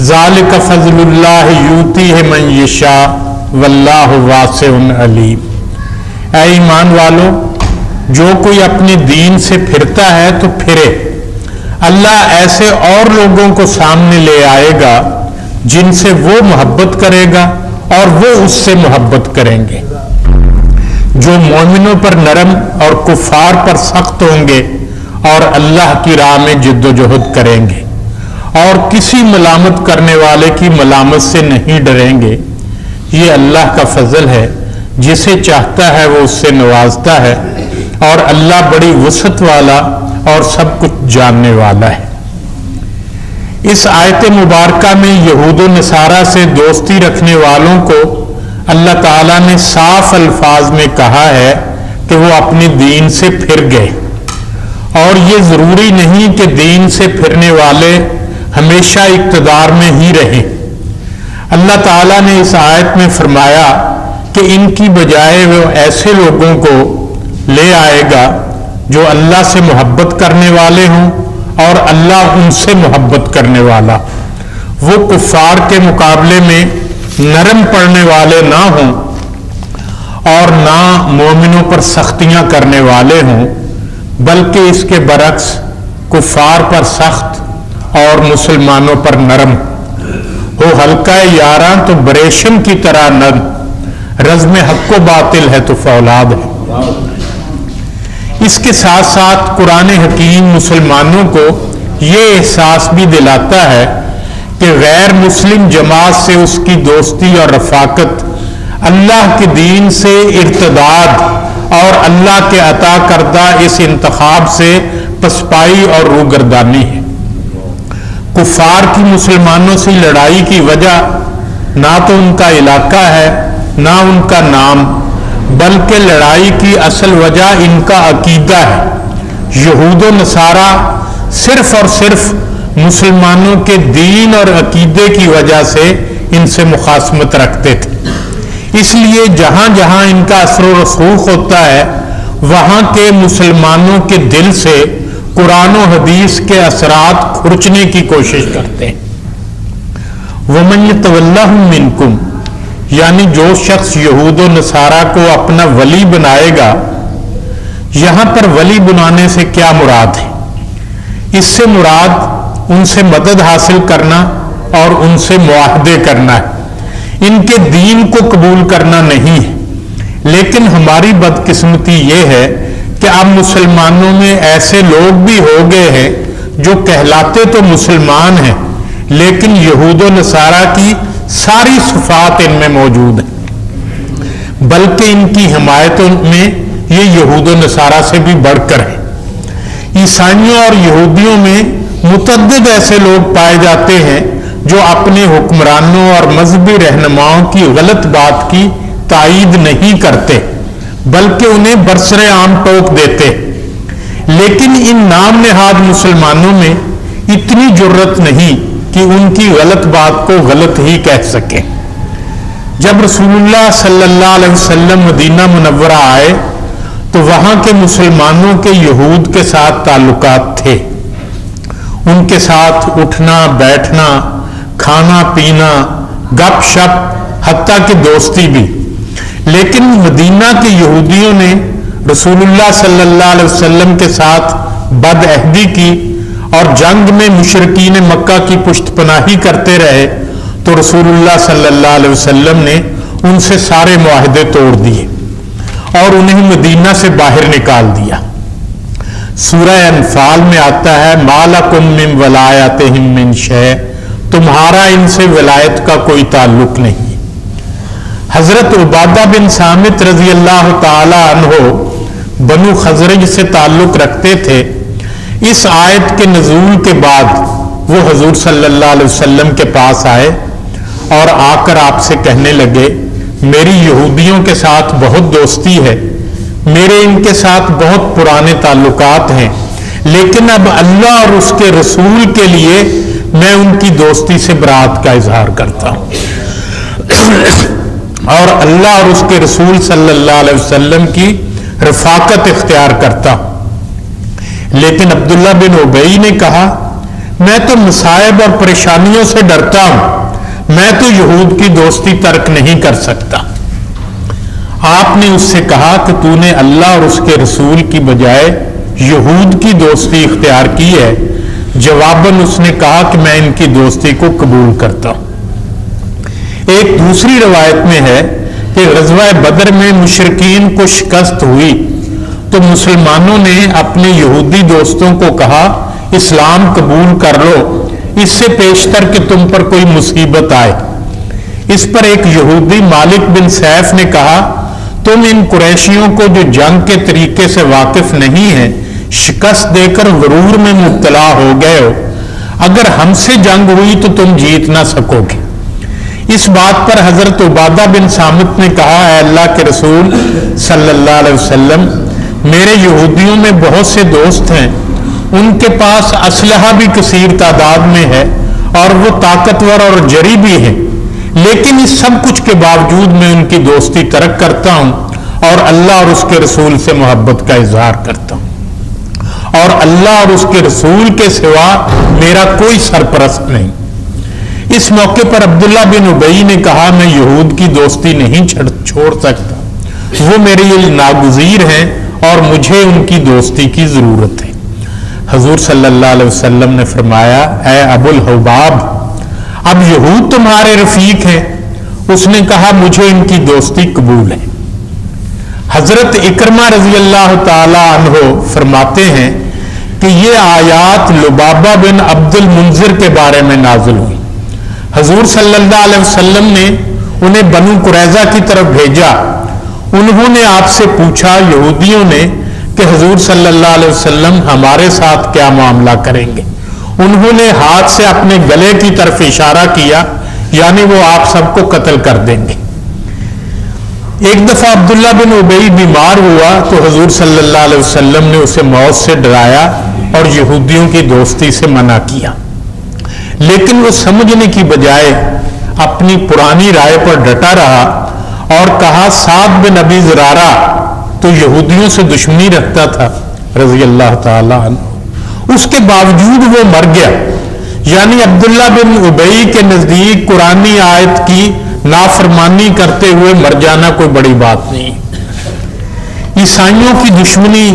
ذالک فضل اللہ یؤتیہ من یشاء واللہ واسع علیم۔ اے ایمان والو، جو کوئی اپنے دین سے پھرتا ہے تو پھرے، اللہ ایسے اور لوگوں کو سامنے لے آئے گا جن سے وہ محبت کرے گا اور وہ اس سے محبت کریں گے، جو مومنوں پر نرم اور کفار پر سخت ہوں گے اور اللہ کی راہ میں جد و جہد کریں گے اور کسی ملامت کرنے والے کی ملامت سے نہیں ڈریں گے۔ یہ اللہ کا فضل ہے، جسے چاہتا ہے وہ اس سے نوازتا ہے، اور اللہ بڑی وسعت والا اور سب کچھ جاننے والا ہے۔ اس آیت مبارکہ میں یہود و نصارہ سے دوستی رکھنے والوں کو اللہ تعالیٰ نے صاف الفاظ میں کہا ہے کہ وہ اپنے دین سے پھر گئے، اور یہ ضروری نہیں کہ دین سے پھرنے والے ہمیشہ اقتدار میں ہی رہیں۔ اللہ تعالیٰ نے اس آیت میں فرمایا کہ ان کی بجائے وہ ایسے لوگوں کو لے آئے گا جو اللہ سے محبت کرنے والے ہوں اور اللہ ان سے محبت کرنے والا، وہ کفار کے مقابلے میں نرم پڑنے والے نہ ہوں اور نہ مومنوں پر سختیاں کرنے والے ہوں، بلکہ اس کے برعکس کفار پر سخت اور مسلمانوں پر نرم ہو۔ ہلکا یاراں تو بریشم کی طرح نرم، رزم حق و باطل ہے تو فولاد ہے۔ اس کے ساتھ ساتھ قرآن حکیم مسلمانوں کو یہ احساس بھی دلاتا ہے کہ غیر مسلم جماعت سے اس کی دوستی اور رفاقت اللہ کے دین سے ارتداد اور اللہ کے عطا کردہ اس انتخاب سے پسپائی اور روگردانی ہے۔ کفار کی مسلمانوں سے لڑائی کی وجہ نہ تو ان کا علاقہ ہے نہ ان کا نام، بلکہ لڑائی کی اصل وجہ ان کا عقیدہ ہے۔ یہود و نصارہ صرف اور صرف مسلمانوں کے دین اور عقیدے کی وجہ سے ان سے مخاصمت رکھتے تھے، اس لیے جہاں جہاں ان کا اثر و رسوخ ہوتا ہے وہاں کے مسلمانوں کے دل سے قرآن و حدیث کے اثرات کھرچنے کی کوشش کرتے ہیں۔ وَمَن يَتَوَلَّهُم مِّنكُم، یعنی جو شخص یہود و نصارہ کو اپنا ولی بنائے گا۔ یہاں پر ولی بنانے سے کیا مراد ہے؟ اس سے مراد ان سے مدد حاصل کرنا اور ان سے معاہدے کرنا ہے، ان کے دین کو قبول کرنا نہیں ہے۔ لیکن ہماری بدقسمتی یہ ہے کہ اب مسلمانوں میں ایسے لوگ بھی ہو گئے ہیں جو کہلاتے تو مسلمان ہیں لیکن یہود و نصارہ کی ساری صفات ان میں موجود ہیں، بلکہ ان کی حمایتوں میں یہ یہود و نصارہ سے بھی بڑھ کر ہے۔ عیسائیوں اور یہودیوں میں متعدد ایسے لوگ پائے جاتے ہیں جو اپنے حکمرانوں اور مذہبی رہنماؤں کی غلط بات کی تائید نہیں کرتے بلکہ انہیں برسر عام ٹوک دیتے، لیکن ان نام نہاد مسلمانوں میں اتنی جرت نہیں کہ ان کی غلط بات کو غلط ہی کہہ سکیں۔ جب رسول اللہ صلی اللہ علیہ وسلم مدینہ منورہ آئے تو وہاں کے مسلمانوں کے یہود کے ساتھ تعلقات تھے، ان کے ساتھ اٹھنا بیٹھنا، کھانا پینا، گپ شپ، حتیٰ کہ دوستی بھی۔ لیکن مدینہ کے یہودیوں نے رسول اللہ صلی اللہ علیہ وسلم کے ساتھ بد عہدی کی اور جنگ میں مشرکین مکہ کی پشت پناہی کرتے رہے تو رسول اللہ صلی اللہ علیہ وسلم نے ان سے سارے معاہدے توڑ دیے اور انہیں مدینہ سے باہر نکال دیا۔ سورہ انفال میں آتا ہے ما لکم من ولایتہم من شیء، تمہارا ان سے ولایت کا کوئی تعلق نہیں۔ حضرت عبادہ بن صامت رضی اللہ تعالی عنہ بنو خزرج سے تعلق رکھتے تھے۔ اس آیت کے نزول کے بعد وہ حضور صلی اللہ علیہ وسلم کے پاس آئے اور آ کر آپ سے کہنے لگے میری یہودیوں کے ساتھ بہت دوستی ہے، میرے ان کے ساتھ بہت پرانے تعلقات ہیں، لیکن اب اللہ اور اس کے رسول کے لیے میں ان کی دوستی سے برات کا اظہار کرتا ہوں اور اللہ اور اس کے رسول صلی اللہ علیہ وسلم کی رفاقت اختیار کرتا ہوں۔ لیکن عبداللہ بن ابی نے کہا میں تو مصائب اور پریشانیوں سے ڈرتا ہوں، میں تو یہود کی دوستی ترک نہیں کر سکتا۔ آپ نے اس سے کہا کہ تو نے اللہ اور اس کے رسول کی بجائے یہود کی دوستی اختیار کی ہے۔ جواباً اس نے کہا کہ میں ان کی دوستی کو قبول کرتا ہوں۔ ایک دوسری روایت میں ہے کہ غزوہ بدر میں مشرکین کو شکست ہوئی تو مسلمانوں نے اپنے یہودی دوستوں کو کہا اسلام قبول کر لو اس سے پیشتر کہ تم پر کوئی مصیبت آئے۔ اس پر ایک یہودی مالک بن سیف نے کہا تم ان قریشیوں کو جو جنگ کے طریقے سے واقف نہیں ہیں شکست دے کر غرور میں مبتلا ہو گئے ہو، اگر ہم سے جنگ ہوئی تو تم جیت نہ سکو گے۔ اس بات پر حضرت عبادہ بن صامت نے کہا اے اللہ کے رسول صلی اللہ علیہ وسلم میرے یہودیوں میں بہت سے دوست ہیں، ان کے پاس اسلحہ بھی کثیر تعداد میں ہے اور وہ طاقتور اور جری بھی ہیں، لیکن اس سب کچھ کے باوجود میں ان کی دوستی ترک کرتا ہوں اور اللہ اور اس کے رسول سے محبت کا اظہار کرتا ہوں، اور اللہ اور اس کے رسول کے سوا میرا کوئی سرپرست نہیں۔ اس موقع پر عبداللہ بن ابی نے کہا میں یہود کی دوستی نہیں چھوڑ سکتا، وہ میرے لیے ناگزیر ہیں اور مجھے ان کی دوستی کی ضرورت ہے۔ حضور صلی اللہ علیہ وسلم نے فرمایا اے ابو الحباب اب یہود تمہارے رفیق ہیں؟ اس نے کہا مجھے ان کی دوستی قبول ہے۔ حضرت اکرمہ رضی اللہ تعالی عنہ فرماتے ہیں کہ یہ آیات لبابہ بن عبد المنذر کے بارے میں نازل ہوئی۔ حضور صلی اللہ علیہ وسلم نے انہیں بنو قریظہ کی طرف بھیجا، انہوں نے آپ سے پوچھا یہودیوں نے کہ حضور صلی اللہ علیہ وسلم ہمارے ساتھ کیا معاملہ کریں گے؟ انہوں نے ہاتھ سے اپنے گلے کی طرف اشارہ کیا یعنی وہ آپ سب کو قتل کر دیں گے۔ ایک دفعہ عبداللہ بن ابی بیمار ہوا تو حضور صلی اللہ علیہ وسلم نے اسے موت سے ڈرایا اور یہودیوں کی دوستی سے منع کیا، لیکن وہ سمجھنے کی بجائے اپنی پرانی رائے پر ڈٹا رہا اور کہا سعد بن ابی زرارہ تو یہودیوں سے دشمنی رکھتا تھا رضی اللہ تعالی عنہ، اس کے باوجود وہ مر گیا، یعنی عبداللہ بن ابی کے نزدیک قرآنی آیت کی نافرمانی کرتے ہوئے مر جانا کوئی بڑی بات نہیں۔ عیسائیوں کی دشمنی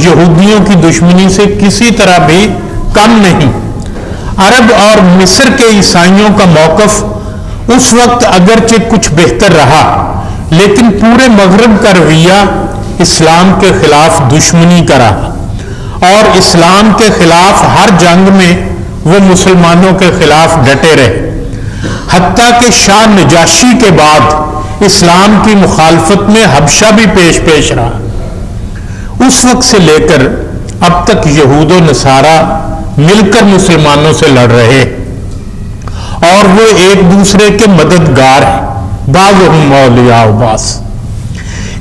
یہودیوں کی دشمنی سے کسی طرح بھی کم نہیں۔ عرب اور مصر کے عیسائیوں کا موقف اس وقت اگرچہ کچھ بہتر رہا، لیکن پورے مغرب کا رویہ اسلام کے خلاف دشمنی کا رہا، اور اسلام کے خلاف ہر جنگ میں وہ مسلمانوں کے خلاف ڈٹے رہے، حتیٰ کہ شاہ نجاشی کے بعد اسلام کی مخالفت میں حبشہ بھی پیش رہا۔ اس وقت سے لے کر اب تک یہود و نصارہ مل کر مسلمانوں سے لڑ رہے اور وہ ایک دوسرے کے مددگار ہیں، بعضهم اولیاء بعض۔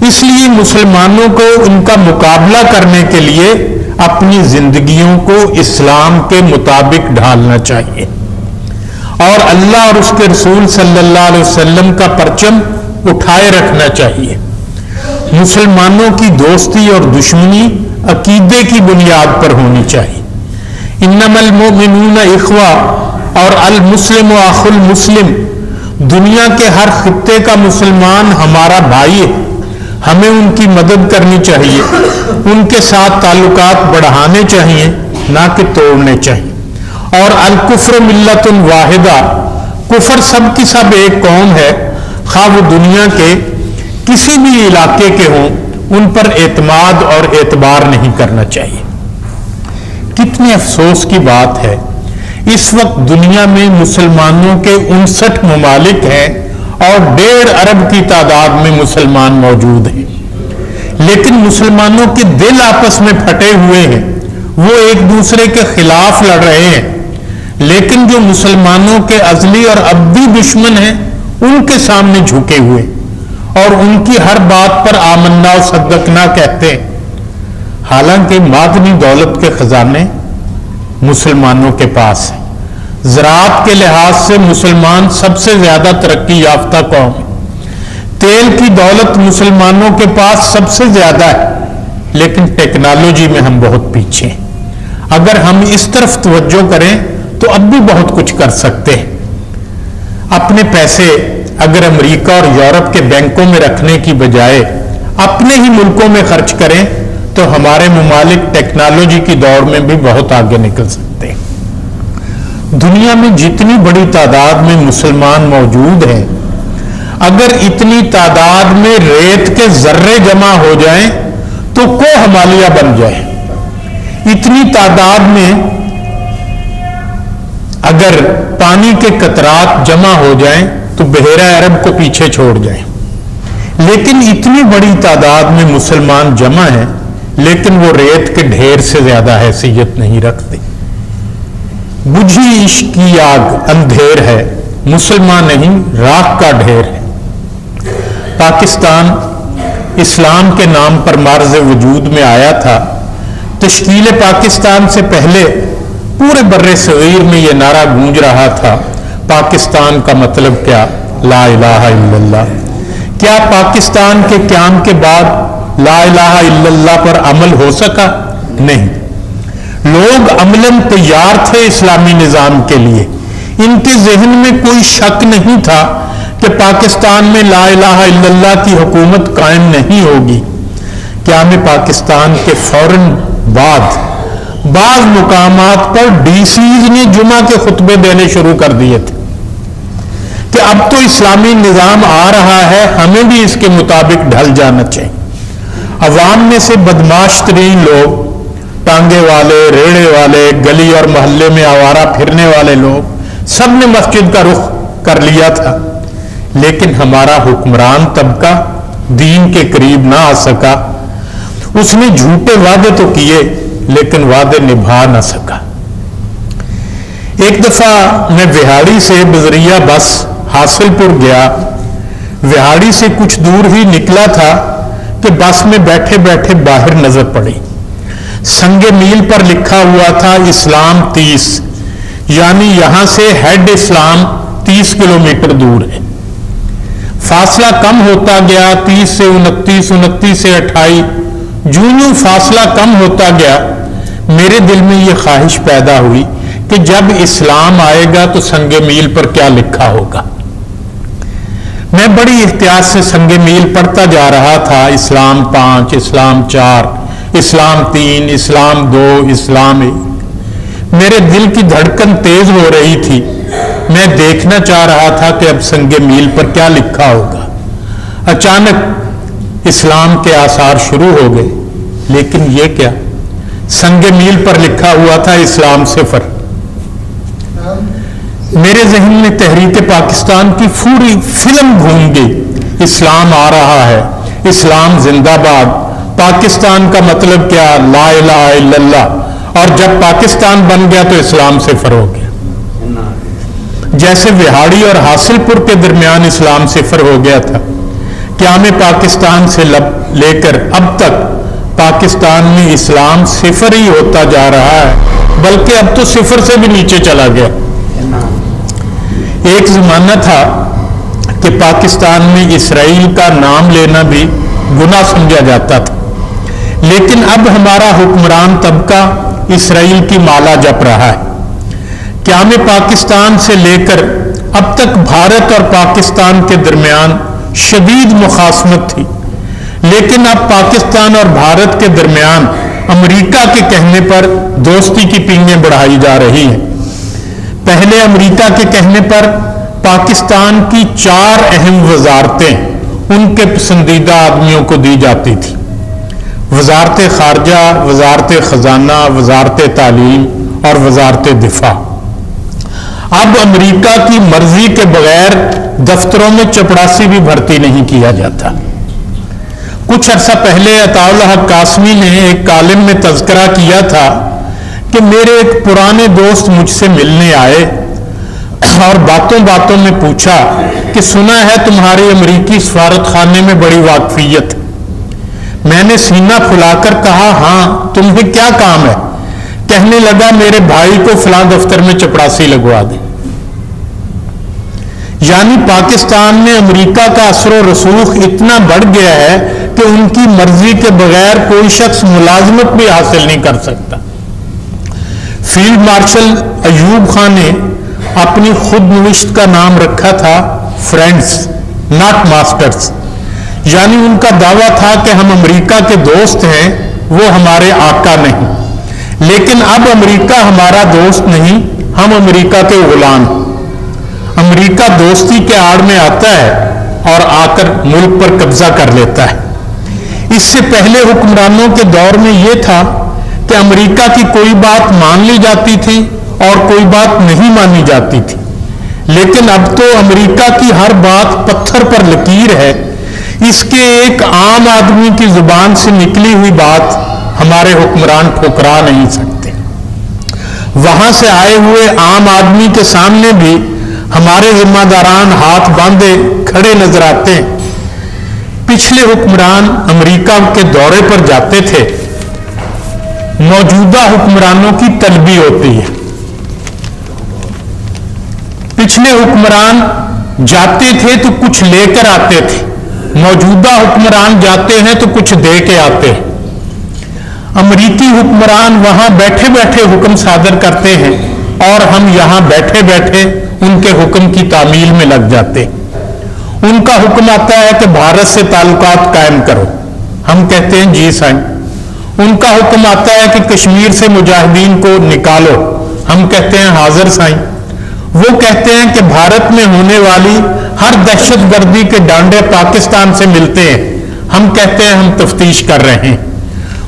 اس لیے مسلمانوں کو ان کا مقابلہ کرنے کے لیے اپنی زندگیوں کو اسلام کے مطابق ڈھالنا چاہیے اور اللہ اور اس کے رسول صلی اللہ علیہ وسلم کا پرچم اٹھائے رکھنا چاہیے۔ مسلمانوں کی دوستی اور دشمنی عقیدے کی بنیاد پر ہونی چاہیے۔ انما المؤمنون اخوہ اور المسلم اخو المسلم، دنیا کے ہر خطے کا مسلمان ہمارا بھائی ہے، ہمیں ان کی مدد کرنی چاہیے، ان کے ساتھ تعلقات بڑھانے چاہیے، نہ کہ توڑنے چاہیے۔ اور الکفر ملت واحدہ، کفر سب کی سب ایک قوم ہے، خواہ وہ دنیا کے کسی بھی علاقے کے ہوں، ان پر اعتماد اور اعتبار نہیں کرنا چاہیے۔ کتنے افسوس کی بات ہے، اس وقت دنیا میں مسلمانوں کے 59 ممالک ہیں اور 1.5 ارب کی تعداد میں مسلمان موجود ہیں، لیکن مسلمانوں کے دل آپس میں پھٹے ہوئے ہیں، وہ ایک دوسرے کے خلاف لڑ رہے ہیں، لیکن جو مسلمانوں کے ازلی اور ابدی دشمن ہیں ان کے سامنے جھکے ہوئے اور ان کی ہر بات پر آمنا و صدقنا کہتے ہیں، حالانکہ معدنی دولت کے خزانے مسلمانوں کے پاس ہیں۔ زراعت کے لحاظ سے مسلمان سب سے زیادہ ترقی یافتہ قوم ہے، تیل کی دولت مسلمانوں کے پاس سب سے زیادہ ہے، لیکن ٹیکنالوجی میں ہم بہت پیچھے ہیں۔ اگر ہم اس طرف توجہ کریں تو اب بھی بہت کچھ کر سکتے ہیں۔ اپنے پیسے اگر امریکہ اور یورپ کے بینکوں میں رکھنے کی بجائے اپنے ہی ملکوں میں خرچ کریں تو ہمارے ممالک ٹیکنالوجی کی دوڑ میں بھی بہت آگے نکل سکتے ہیں۔ دنیا میں جتنی بڑی تعداد میں مسلمان موجود ہیں، اگر اتنی تعداد میں ریت کے ذرے جمع ہو جائیں تو کوہ ہمالیہ بن جائے، اتنی تعداد میں اگر پانی کے قطرات جمع ہو جائیں تو بحیرہ عرب کو پیچھے چھوڑ جائیں، لیکن اتنی بڑی تعداد میں مسلمان جمع ہیں لیکن وہ ریت کے ڈھیر سے زیادہ حیثیت نہیں رکھتے۔ بجھی عشق کی آگ اندھیر ہے، مسلمان نہیں راکھ کا ڈھیر ہے۔ پاکستان اسلام کے نام پر معرض وجود میں آیا تھا۔ تشکیل پاکستان سے پہلے پورے بر صغیر میں یہ نعرہ گونج رہا تھا، پاکستان کا مطلب کیا؟ لا الہ الا اللہ۔ کیا پاکستان کے قیام کے بعد لا الہ الا اللہ پر عمل ہو سکا؟ نہیں۔ لوگ عملاً تیار تھے اسلامی نظام کے لیے، ان کے ذہن میں کوئی شک نہیں تھا کہ پاکستان میں لا الہ الا اللہ کی حکومت قائم نہیں ہوگی۔ قیام پاکستان کے فوراً بعد بعض مقامات پر ڈی سیز نے جمعہ کے خطبے دینے شروع کر دیے تھے کہ اب تو اسلامی نظام آ رہا ہے، ہمیں بھی اس کے مطابق ڈھل جانا چاہیے۔ عوام میں سے بدماش ترین لوگ، ٹانگے والے، ریڑے والے، گلی اور محلے میں آوارہ پھرنے والے لوگ، سب نے مسجد کا رخ کر لیا تھا، لیکن ہمارا حکمران طبقہ دین کے قریب نہ آ سکا۔ اس نے جھوٹے وعدے تو کیے لیکن وعدے نبھا نہ سکا۔ ایک دفعہ میں وہاڑی سے بذریعہ بس حاصل پور گیا۔ وہاڑی سے کچھ دور ہی نکلا تھا کہ بس میں بیٹھے بیٹھے باہر نظر پڑی، سنگ میل پر لکھا ہوا تھا اسلام 30، یعنی یہاں سے ہیڈ اسلام 30 کلومیٹر دور ہے۔ فاصلہ کم ہوتا گیا، 30 سے 29، 29 سے 28، جوں فاصلہ کم ہوتا گیا میرے دل میں یہ خواہش پیدا ہوئی کہ جب اسلام آئے گا تو سنگ میل پر کیا لکھا ہوگا۔ میں بڑی احتیاط سے سنگ میل پڑھتا جا رہا تھا، اسلام 5، اسلام 4، اسلام 3، اسلام 2، اسلام 1۔ میرے دل کی دھڑکن تیز ہو رہی تھی، میں دیکھنا چاہ رہا تھا کہ اب سنگ میل پر کیا لکھا ہوگا۔ اچانک اسلام کے آثار شروع ہو گئے، لیکن یہ کیا؟ سنگ میل پر لکھا ہوا تھا اسلام 0۔ میرے ذہن میں تحریک پاکستان کی پوری فلم گھوم گئی۔ اسلام آ رہا ہے، اسلام زندہ باد، پاکستان کا مطلب کیا؟ لا الہ الا اللہ، اور جب پاکستان بن گیا تو اسلام 0 ہو گیا۔ جیسے وہاڑی اور حاصل پور کے درمیان اسلام 0 ہو گیا تھا، قیام پاکستان سے لے کر اب تک پاکستان میں اسلام 0 ہی ہوتا جا رہا ہے، بلکہ اب تو 0 سے بھی نیچے چلا گیا۔ ایک زمانہ تھا کہ پاکستان میں اسرائیل کا نام لینا بھی گناہ سمجھا جاتا تھا، لیکن اب ہمارا حکمران طبقہ اسرائیل کی مالا جپ رہا ہے۔ قیام پاکستان سے لے کر اب تک بھارت اور پاکستان کے درمیان شدید مخاصمت تھی، لیکن اب پاکستان اور بھارت کے درمیان امریکہ کے کہنے پر دوستی کی پینگیں بڑھائی جا رہی ہیں۔ پہلے امریکہ کے کہنے پر پاکستان کی 4 اہم وزارتیں ان کے پسندیدہ آدمیوں کو دی جاتی تھی: وزارت خارجہ، وزارت خزانہ، وزارت تعلیم اور وزارت دفاع۔ اب امریکہ کی مرضی کے بغیر دفتروں میں چپڑاسی بھی بھرتی نہیں کیا جاتا۔ کچھ عرصہ پہلے عطاء الحق قاسمی نے ایک کالم میں تذکرہ کیا تھا کہ میرے ایک پرانے دوست مجھ سے ملنے آئے اور باتوں باتوں میں پوچھا کہ سنا ہے تمہاری امریکی سفارت خانے میں بڑی واقفیت۔ میں نے سینہ پھلا کر کہا ہاں، تمہیں کیا کام ہے؟ کہنے لگا میرے بھائی کو فلاں دفتر میں چپڑاسی لگوا دے۔ یعنی پاکستان میں امریکہ کا اثر و رسوخ اتنا بڑھ گیا ہے کہ ان کی مرضی کے بغیر کوئی شخص ملازمت بھی حاصل نہیں کر سکتا۔ فیلڈ مارشل ایوب خان نے اپنی خود نوشت کا نام رکھا تھا فرینڈز ناٹ ماسٹرز، یعنی ان کا دعویٰ تھا کہ ہم امریکہ کے دوست ہیں، وہ ہمارے آقا نہیں۔ لیکن اب امریکہ ہمارا دوست نہیں، ہم امریکہ کے غلام۔ امریکہ دوستی کے آڑ میں آتا ہے اور آ کر ملک پر قبضہ کر لیتا ہے۔ اس سے پہلے حکمرانوں کے دور میں یہ تھا کہ امریکہ کی کوئی بات مان لی جاتی تھی اور کوئی بات نہیں مانی جاتی تھی، لیکن اب تو امریکہ کی ہر بات پتھر پر لکیر ہے۔ اس کے ایک عام آدمی کی زبان سے نکلی ہوئی بات ہمارے حکمران ٹھکرا نہیں سکتے۔ وہاں سے آئے ہوئے عام آدمی کے سامنے بھی ہمارے ذمہ داران ہاتھ باندھے کھڑے نظر آتے ہیں۔ پچھلے حکمران امریکہ کے دورے پر جاتے تھے، موجودہ حکمرانوں کی طلبی ہوتی ہے۔ پچھلے حکمران جاتے تھے تو کچھ لے کر آتے تھے، موجودہ حکمران جاتے ہیں تو کچھ دے کے آتے ہیں۔ امریکی حکمران وہاں بیٹھے بیٹھے حکم صادر کرتے ہیں اور ہم یہاں بیٹھے بیٹھے ان کے حکم کی تعمیل میں لگ جاتے ہیں۔ ان کا حکم آتا ہے کہ بھارت سے تعلقات قائم کرو، ہم کہتے ہیں جی سائیں۔ ان کا حکم آتا ہے کہ کشمیر سے مجاہدین کو نکالو، ہم کہتے ہیں حاضر سائیں۔ وہ کہتے ہیں کہ بھارت میں ہونے والی ہر دہشت گردی کے ڈانڈے پاکستان سے ملتے ہیں، ہم کہتے ہیں ہم تفتیش کر رہے ہیں۔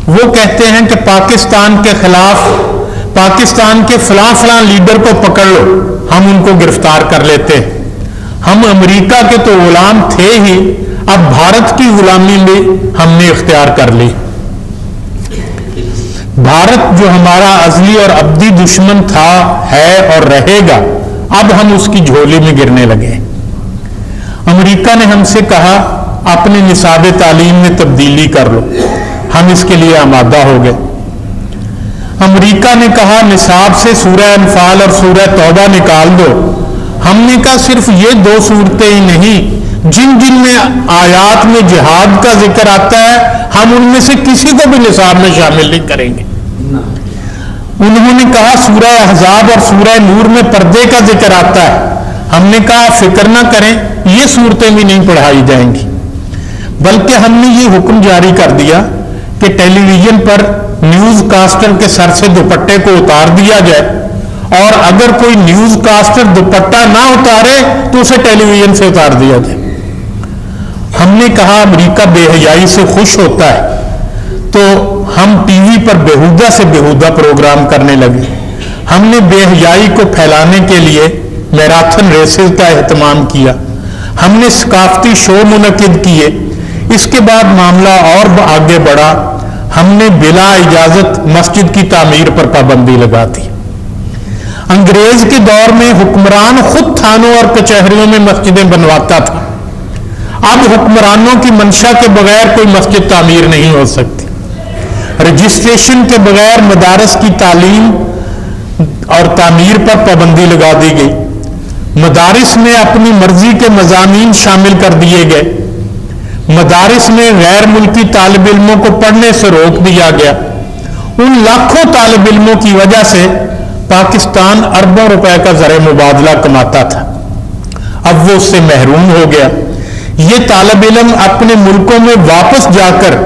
وہ کہتے ہیں کہ پاکستان کے خلاف پاکستان کے فلاں فلاں لیڈر کو پکڑ لو، ہم ان کو گرفتار کر لیتے ہیں۔ ہم امریکہ کے تو غلام تھے ہی، اب بھارت کی غلامی بھی ہم نے اختیار کر لی۔ بھارت جو ہمارا ازلی اور ابدی دشمن تھا، ہے اور رہے گا، اب ہم اس کی جھولی میں گرنے لگے۔ امریکہ نے ہم سے کہا اپنے نصاب تعلیم میں تبدیلی کر لو، ہم اس کے لیے آمادہ ہو گئے۔ امریکہ نے کہا نصاب سے سورہ انفال اور سورہ توبہ نکال دو، ہم نے کہا صرف یہ 2 صورتیں ہی نہیں، جن جن میں آیات میں جہاد کا ذکر آتا ہے ہم ان میں سے کسی کو بھی نصاب میں شامل نہیں کریں گے۔ انہوں نے کہا سورہ احزاب اور سورہ نور میں پردے کا ذکر آتا ہے، ہم نے کہا فکر نہ کریں، یہ صورتیں بھی نہیں پڑھائی جائیں گی، بلکہ ہم نے یہ حکم جاری کر دیا کہ ٹیلی ویژن پر نیوز کاسٹر کے سر سے دوپٹے کو اتار دیا جائے، اور اگر کوئی نیوز کاسٹر دوپٹہ نہ اتارے تو اسے ٹیلی ویژن سے اتار دیا جائے۔ ہم نے کہا امریکہ بے حیائی سے خوش ہوتا ہے تو ہم ٹی وی پر بےہودہ سے بےہودہ پروگرام کرنے لگے۔ ہم نے بے حیائی کو پھیلانے کے لیے میراتھن ریسز کا اہتمام کیا، ہم نے ثقافتی شو منعقد کیے۔ اس کے بعد معاملہ اور آگے بڑھا، ہم نے بلا اجازت مسجد کی تعمیر پر پابندی لگا دی۔ انگریز کے دور میں حکمران خود تھانوں اور کچہریوں میں مسجدیں بنواتا تھا، اب حکمرانوں کی منشا کے بغیر کوئی مسجد تعمیر نہیں ہو سکتی۔ رجسٹریشن کے بغیر مدارس کی تعلیم اور تعمیر پر پابندی لگا دی گئی، مدارس میں اپنی مرضی کے مضامین شامل کر دیے گئے، مدارس میں غیر ملکی طالب علموں کو پڑھنے سے روک دیا گیا۔ ان لاکھوں طالب علموں کی وجہ سے پاکستان اربوں روپے کا زر مبادلہ کماتا تھا، اب وہ اس سے محروم ہو گیا۔ یہ طالب علم اپنے ملکوں میں واپس جا کر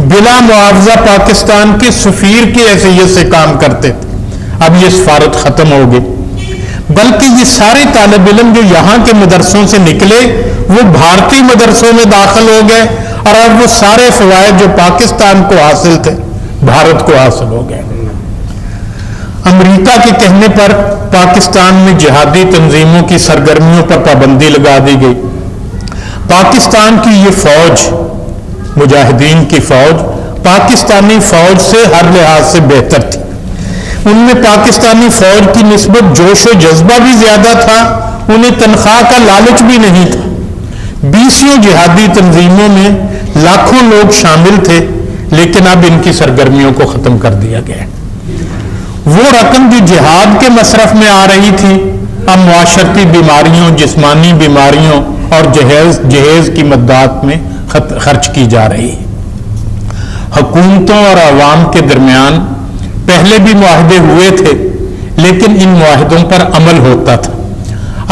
بلا معاوضہ پاکستان کے سفیر کی حیثیت سے کام کرتے تھے. اب یہ سفارت ختم ہو گئی. بلکہ یہ سارے طالب علم جو یہاں کے مدرسوں سے نکلے وہ بھارتی مدرسوں میں داخل ہو گئے, اور اب وہ سارے فوائد جو پاکستان کو حاصل تھے بھارت کو حاصل ہو گئے. امریکہ کے کہنے پر پاکستان میں جہادی تنظیموں کی سرگرمیوں پر پابندی لگا دی گئی. پاکستان کی یہ فوج, مجاہدین کی فوج, پاکستانی فوج سے ہر لحاظ سے بہتر تھی. ان میں پاکستانی فوج کی نسبت جوش و جذبہ بھی زیادہ تھا, انہیں تنخواہ کا لالچ بھی نہیں تھا. 20 جہادی تنظیموں میں لاکھوں لوگ شامل تھے, لیکن اب ان کی سرگرمیوں کو ختم کر دیا گیا. وہ رقم جو جہاد کے مصرف میں آ رہی تھی اب معاشرتی بیماریوں, جسمانی بیماریوں اور جہیز کی مدات میں خرچ کی جا رہی ہے. حکومتوں اور عوام کے درمیان پہلے بھی معاہدے ہوئے تھے, لیکن ان معاہدوں پر عمل ہوتا تھا.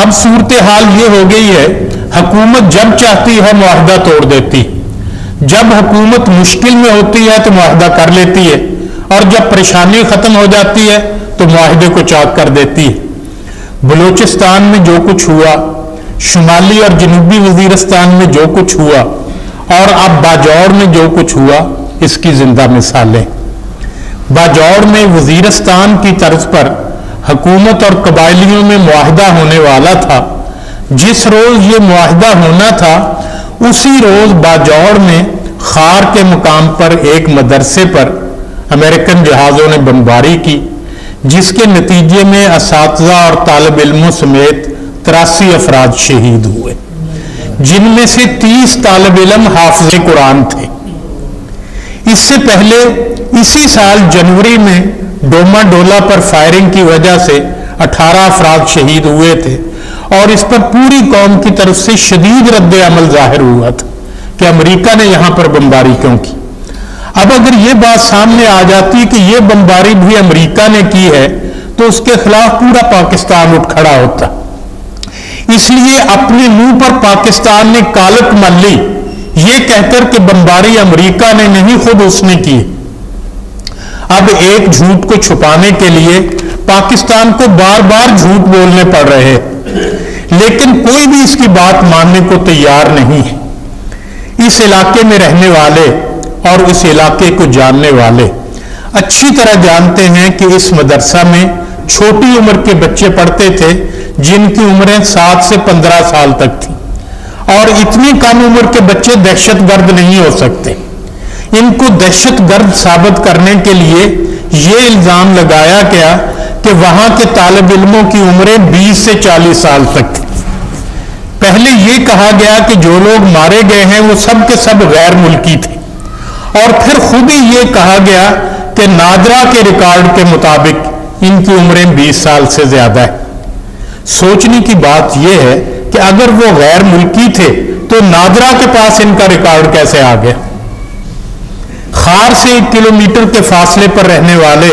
اب صورتحال یہ ہو گئی ہے, حکومت جب چاہتی ہے معاہدہ توڑ دیتی, جب حکومت مشکل میں ہوتی ہے تو معاہدہ کر لیتی ہے, اور جب پریشانی ختم ہو جاتی ہے تو معاہدے کو چاک کر دیتی ہے. بلوچستان میں جو کچھ ہوا, شمالی اور جنوبی وزیرستان میں جو کچھ ہوا, اور اب باجوڑ میں جو کچھ ہوا, اس کی زندہ مثالیں. باجوڑ میں وزیرستان کی طرز پر حکومت اور قبائلیوں میں معاہدہ ہونے والا تھا. جس روز یہ معاہدہ ہونا تھا اسی روز باجوڑ میں خار کے مقام پر ایک مدرسے پر امریکن جہازوں نے بمباری کی, جس کے نتیجے میں اساتذہ اور طالب علموں سمیت 83 افراد شہید ہوئے, جن میں سے 30 طالب علم حافظ قرآن تھے. اس سے پہلے اسی سال جنوری میں ڈوما ڈولا پر فائرنگ کی وجہ سے 18 افراد شہید ہوئے تھے, اور اس پر پوری قوم کی طرف سے شدید رد عمل ظاہر ہوا تھا کہ امریکہ نے یہاں پر بمباری کیوں کی. اب اگر یہ بات سامنے آ جاتی کہ یہ بمباری بھی امریکہ نے کی ہے تو اس کے خلاف پورا پاکستان اٹھ کھڑا ہوتا. اس لیے اپنے منہ پر پاکستان نے کالک مل لی, یہ کہہ کر کہ بمباری امریکہ نے نہیں خود اس نے کی. اب ایک جھوٹ کو چھپانے کے لیے پاکستان کو بار بار جھوٹ بولنے پڑ رہے, لیکن کوئی بھی اس کی بات ماننے کو تیار نہیں ہے. اس علاقے میں رہنے والے اور اس علاقے کو جاننے والے اچھی طرح جانتے ہیں کہ اس مدرسہ میں چھوٹی عمر کے بچے پڑھتے تھے جن کی عمریں 7 سے 15 سال تک تھیں, اور اتنی کم عمر کے بچے دہشت گرد نہیں ہو سکتے. ان کو دہشت گرد ثابت کرنے کے لیے یہ الزام لگایا گیا کہ وہاں کے طالب علموں کی عمریں 20 سے 40 سال تک تھیں. پہلے یہ کہا گیا کہ جو لوگ مارے گئے ہیں وہ سب کے سب غیر ملکی تھے, اور پھر خود ہی یہ کہا گیا کہ نادرا کے ریکارڈ کے مطابق ان کی عمریں 20 سال سے زیادہ ہے. سوچنے کی بات یہ ہے کہ اگر وہ غیر ملکی تھے تو نادرا کے پاس ان کا ریکارڈ کیسے آ گیا. خار سے 1 کلومیٹر کے فاصلے پر رہنے والے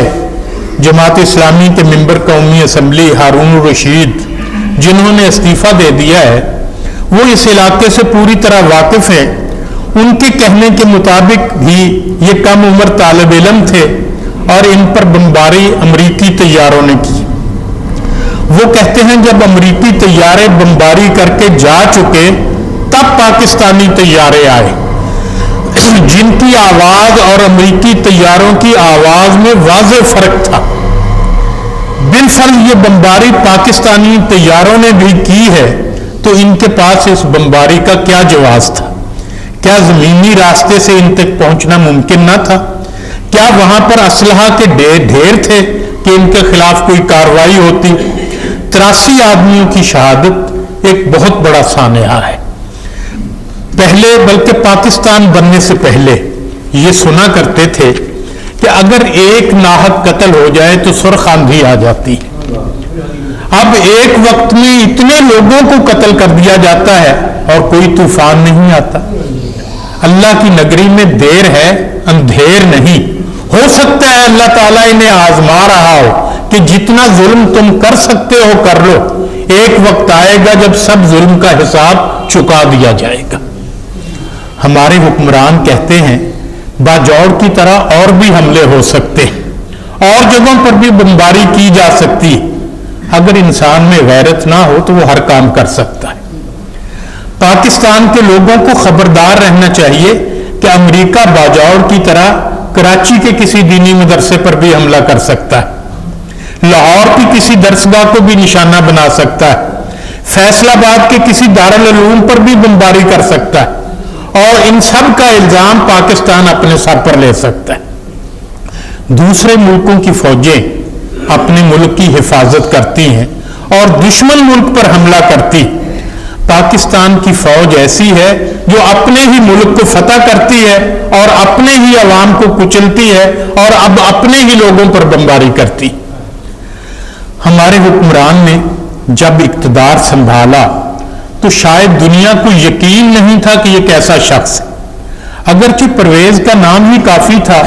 جماعت اسلامی کے ممبر قومی اسمبلی ہارون الرشید, جنہوں نے استعفیٰ دے دیا ہے, وہ اس علاقے سے پوری طرح واقف ہیں. ان کے کہنے کے مطابق بھی یہ کم عمر طالب علم تھے اور ان پر بمباری امریکی طیاروں نے کی. وہ کہتے ہیں جب امریکی طیارے بمباری کر کے جا چکے تب پاکستانی طیارے آئے, جن کی آواز اور امریکی طیاروں کی آواز میں واضح فرق تھا. بالفرض یہ بمباری پاکستانی طیاروں نے بھی کی ہے تو ان کے پاس اس بمباری کا کیا جواز تھا؟ کیا زمینی راستے سے ان تک پہنچنا ممکن نہ تھا؟ کیا وہاں پر اسلحہ کے ڈھیر تھے کہ ان کے خلاف کوئی کارروائی ہوتی؟ 83 آدمیوں کی شہادت ایک بہت بڑا سانحہ ہے. پہلے بلکہ پاکستان بننے سے پہلے یہ سنا کرتے تھے کہ اگر ایک ناحق قتل ہو جائے تو سرخ آندھی آ جاتی. اب ایک وقت میں اتنے لوگوں کو قتل کر دیا جاتا ہے اور کوئی طوفان نہیں آتا. اللہ کی نگری میں دیر ہے اندھیر نہیں. ہو سکتا ہے اللہ تعالیٰ انہیں آزما رہا ہو کہ جتنا ظلم تم کر سکتے ہو کر لو, ایک وقت آئے گا جب سب ظلم کا حساب چکا دیا جائے گا. ہمارے حکمران کہتے ہیں باجوڑ کی طرح اور بھی حملے ہو سکتے ہیں، اور جگہوں پر بھی بمباری کی جا سکتی ہے۔ اگر انسان میں غیرت نہ ہو تو وہ ہر کام کر سکتا ہے۔ پاکستان کے لوگوں کو خبردار رہنا چاہیے کہ امریکہ باجوڑ کی طرح کراچی کے کسی دینی مدرسے پر بھی حملہ کر سکتا ہے، لاہور کی کسی درسگاہ کو بھی نشانہ بنا سکتا ہے، فیصل آباد کے کسی دارالعلوم پر بھی بمباری کر سکتا ہے، اور ان سب کا الزام پاکستان اپنے سر پر لے سکتا ہے۔ دوسرے ملکوں کی فوجیں اپنے ملک کی حفاظت کرتی ہیں اور دشمن ملک پر حملہ کرتی۔ پاکستان کی فوج ایسی ہے جو اپنے ہی ملک کو فتح کرتی ہے اور اپنے ہی عوام کو کچلتی ہے اور اب اپنے ہی لوگوں پر بمباری کرتی۔ ہمارے حکمران نے جب اقتدار سنبھالا تو شاید دنیا کو یقین نہیں تھا کہ یہ کیسا شخص ہے، اگرچہ پرویز کا نام ہی کافی تھا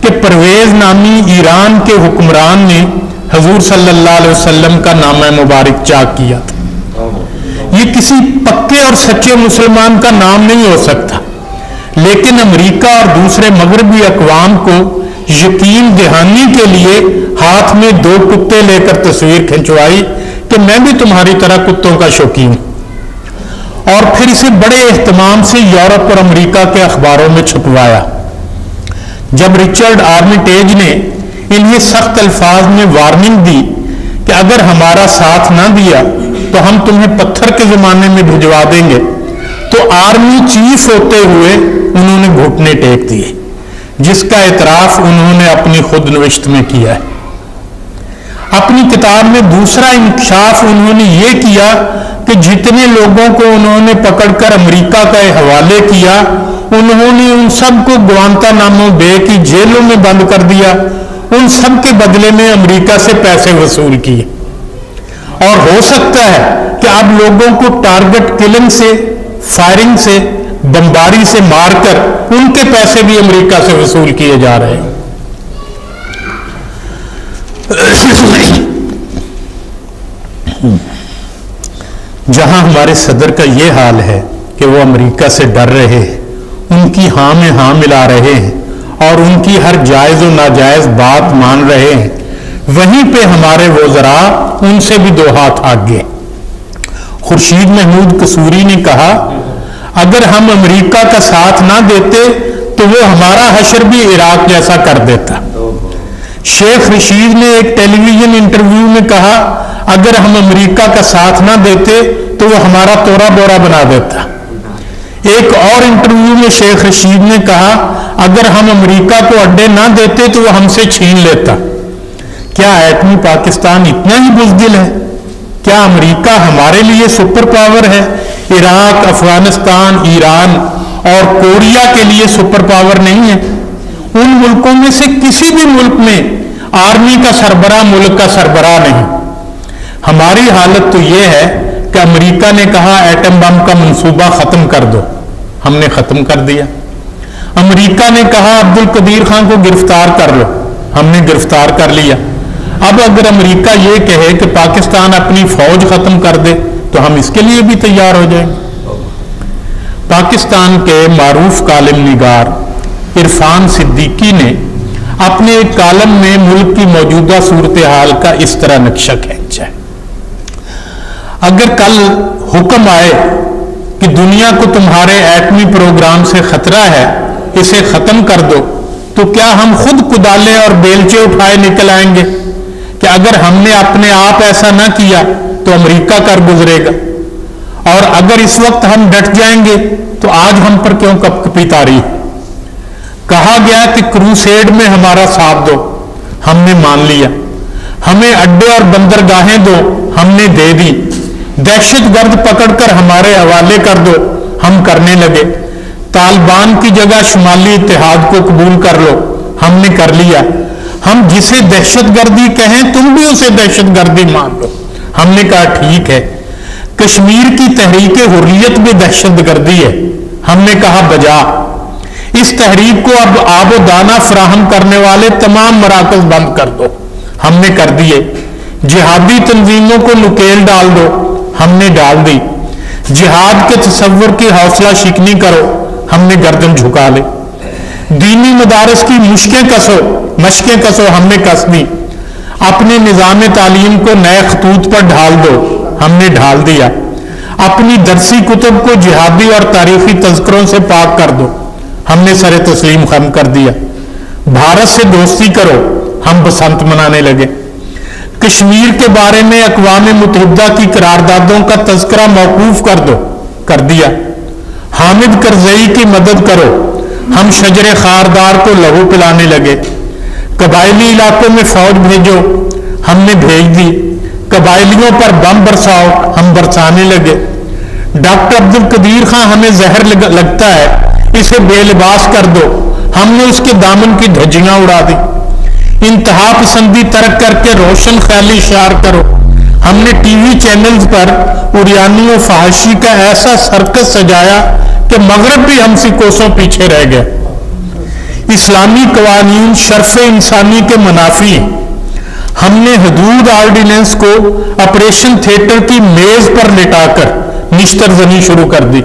کہ پرویز نامی ایران کے حکمران نے حضور صلی اللہ علیہ وسلم کا نام مبارک چاک کیا تھا۔ یہ کسی پکے اور سچے مسلمان کا نام نہیں ہو سکتا، لیکن امریکہ اور دوسرے مغربی اقوام کو یقین دہانی کے لیے ہاتھ میں 2 کتے لے کر تصویر کھنچوائی کہ میں بھی تمہاری طرح کتوں کا شوقین ہوں، اور پھر اسے بڑے اہتمام سے یورپ اور امریکہ کے اخباروں میں چھپوایا۔ جب رچرڈ آرمیٹیج نے انہیں سخت الفاظ میں وارننگ دی کہ اگر ہمارا ساتھ نہ دیا تو ہم تمہیں پتھر کے زمانے میں بھجوا دیں گے، تو آرمی چیف ہوتے ہوئے انہوں نے گھٹنے ٹیک دیے، جس کا اعتراف انہوں نے اپنی خود نوشت میں کیا ہے۔ اپنی کتاب میں دوسرا انکشاف انہوں نے یہ کیا کہ جتنے لوگوں کو انہوں نے پکڑ کر امریکہ کا حوالے کیا، انہوں نے ان سب کو گوانتانامو بے کی جیلوں میں بند کر دیا، ان سب کے بدلے میں امریکہ سے پیسے وصول کیے۔ اور ہو سکتا ہے کہ اب لوگوں کو ٹارگٹ کلنگ سے، فائرنگ سے، بمباری سے مار کر ان کے پیسے بھی امریکہ سے وصول کیے جا رہے ہیں۔ جہاں ہمارے صدر کا یہ حال ہے کہ وہ امریکہ سے ڈر رہے ہیں، ان کی ہاں میں ہاں ملا رہے ہیں اور ان کی ہر جائز و ناجائز بات مان رہے ہیں، وہیں پہ ہمارے وزراء ان سے بھی 2 ہاتھ آگے۔ خورشید محمود قصوری نے کہا اگر ہم امریکہ کا ساتھ نہ دیتے تو وہ ہمارا حشر بھی عراق جیسا کر دیتا۔ شیخ رشید نے ایک ٹیلی ویژن انٹرویو میں کہا اگر ہم امریکہ کا ساتھ نہ دیتے تو وہ ہمارا تورا بورا بنا دیتا۔ ایک اور انٹرویو میں شیخ رشید نے کہا اگر ہم امریکہ کو اڈے نہ دیتے تو وہ ہم سے چھین لیتا۔ کیا ایٹمی پاکستان اتنا ہی بزدل ہے؟ کیا امریکہ ہمارے لیے سپر پاور ہے؟ عراق، افغانستان، ایران اور کوریا کے لیے سپر پاور نہیں ہے؟ ان ملکوں میں سے کسی بھی ملک میں آرمی کا سربراہ ملک کا سربراہ نہیں۔ ہماری حالت تو یہ ہے کہ امریکہ نے کہا ایٹم بم کا منصوبہ ختم کر دو، ہم نے ختم کر دیا۔ امریکہ نے کہا عبد القدیر خان کو گرفتار کر لو، ہم نے گرفتار کر لیا۔ اب اگر امریکہ یہ کہے کہ پاکستان اپنی فوج ختم کر دے تو ہم اس کے لیے بھی تیار ہو جائیں گے۔ پاکستان کے معروف کالم نگار عرفان صدیقی نے اپنے ایک کالم میں ملک کی موجودہ صورتحال کا اس طرح نقشہ کھینچا ہے۔ اگر کل حکم آئے کہ دنیا کو تمہارے ایٹمی پروگرام سے خطرہ ہے، اسے ختم کر دو، تو کیا ہم خود کدالے اور بیلچے اٹھائے نکل آئیں گے کہ اگر ہم نے اپنے آپ ایسا نہ کیا تو امریکہ کر گزرے گا؟ اور اگر اس وقت ہم ڈٹ جائیں گے تو آج ہم پر کیوں کپ کپی تاری؟ کہا گیا کہ کروسیڈ میں ہمارا ساتھ دو، ہم نے مان لیا۔ ہمیں اڈے اور بندرگاہیں دو، ہم نے دے دی۔ دہشت گرد پکڑ کر ہمارے حوالے کر دو، ہم کرنے لگے۔ طالبان کی جگہ شمالی اتحاد کو قبول کر لو، ہم نے کر لیا۔ ہم جسے دہشت گردی کہیں تم بھی اسے دہشت گردی مان لو، ہم نے کہا ٹھیک ہے۔ کشمیر کی تحریک حریت بھی دہشت گردی ہے، ہم نے کہا بجا۔ اس تحریک کو اب آب و دانہ فراہم کرنے والے تمام مراکز بند کر دو، ہم نے کر دیے۔ جہادی تنظیموں کو نکیل ڈال دو، ہم نے ڈال دی۔ جہاد کے تصور کی حوصلہ شکنی کرو، ہم نے گردن جھکا لی. دینی مدارس کی مشقیں کسو ہم نے کس دی. اپنے نظام تعلیم کو نئے خطوط پر ڈھال دو، ہم نے ڈھال دیا. اپنی درسی کتب کو جہادی اور تاریخی تذکروں سے پاک کر دو، ہم نے سر تسلیم ختم کر دیا. بھارت سے دوستی کرو، ہم بسنت منانے لگے. کشمیر کے بارے میں اقوام متحدہ کی قراردادوں کا تذکرہ موقوف کر دیا. حامد کرزئی کی مدد کرو، ہم شجر خاردار کو لہو پلانے لگے. قبائلی علاقوں میں فوج بھیجو، ہم نے بھیج دی. قبائلیوں پر بم برساؤ، ہم برسانے لگے. ڈاکٹر عبد القدیر خان ہمیں زہر لگتا ہے، اسے بے لباس کر دو، ہم نے اس کے دامن کی دھجیاں اڑا دی. انتہا پسندی ترک کر کے روشن خیالی اشعار کرو، ہم نے ٹی وی چینلز پر اریانی و فحاشی کا ایسا سرکس سجایا کہ مغرب بھی ہم سے کوسوں پیچھے رہ گیا. اسلامی قوانین شرف انسانی کے منافی ہیں. ہم نے حدود آرڈیننس کو آپریشن تھیٹر کی میز پر لٹا کر نشتر زنی شروع کر دی.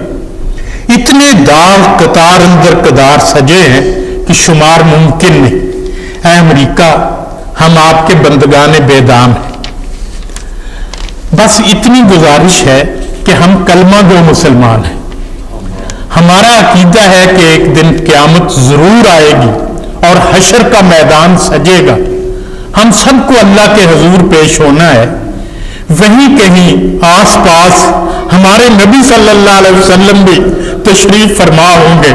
اتنے داغ قطار اندر قدار سجے ہیں کہ شمار ممکن نہیں. اے امریکہ، ہم آپ کے بندگان بے دام ہیں. بس اتنی گزارش ہے کہ ہم کلمہ گو مسلمان ہیں. ہمارا عقیدہ ہے کہ ایک دن قیامت ضرور آئے گی اور حشر کا میدان سجے گا. ہم سب کو اللہ کے حضور پیش ہونا ہے. وہیں کہیں آس پاس ہمارے نبی صلی اللہ علیہ وسلم بھی تشریف فرما ہوں گے.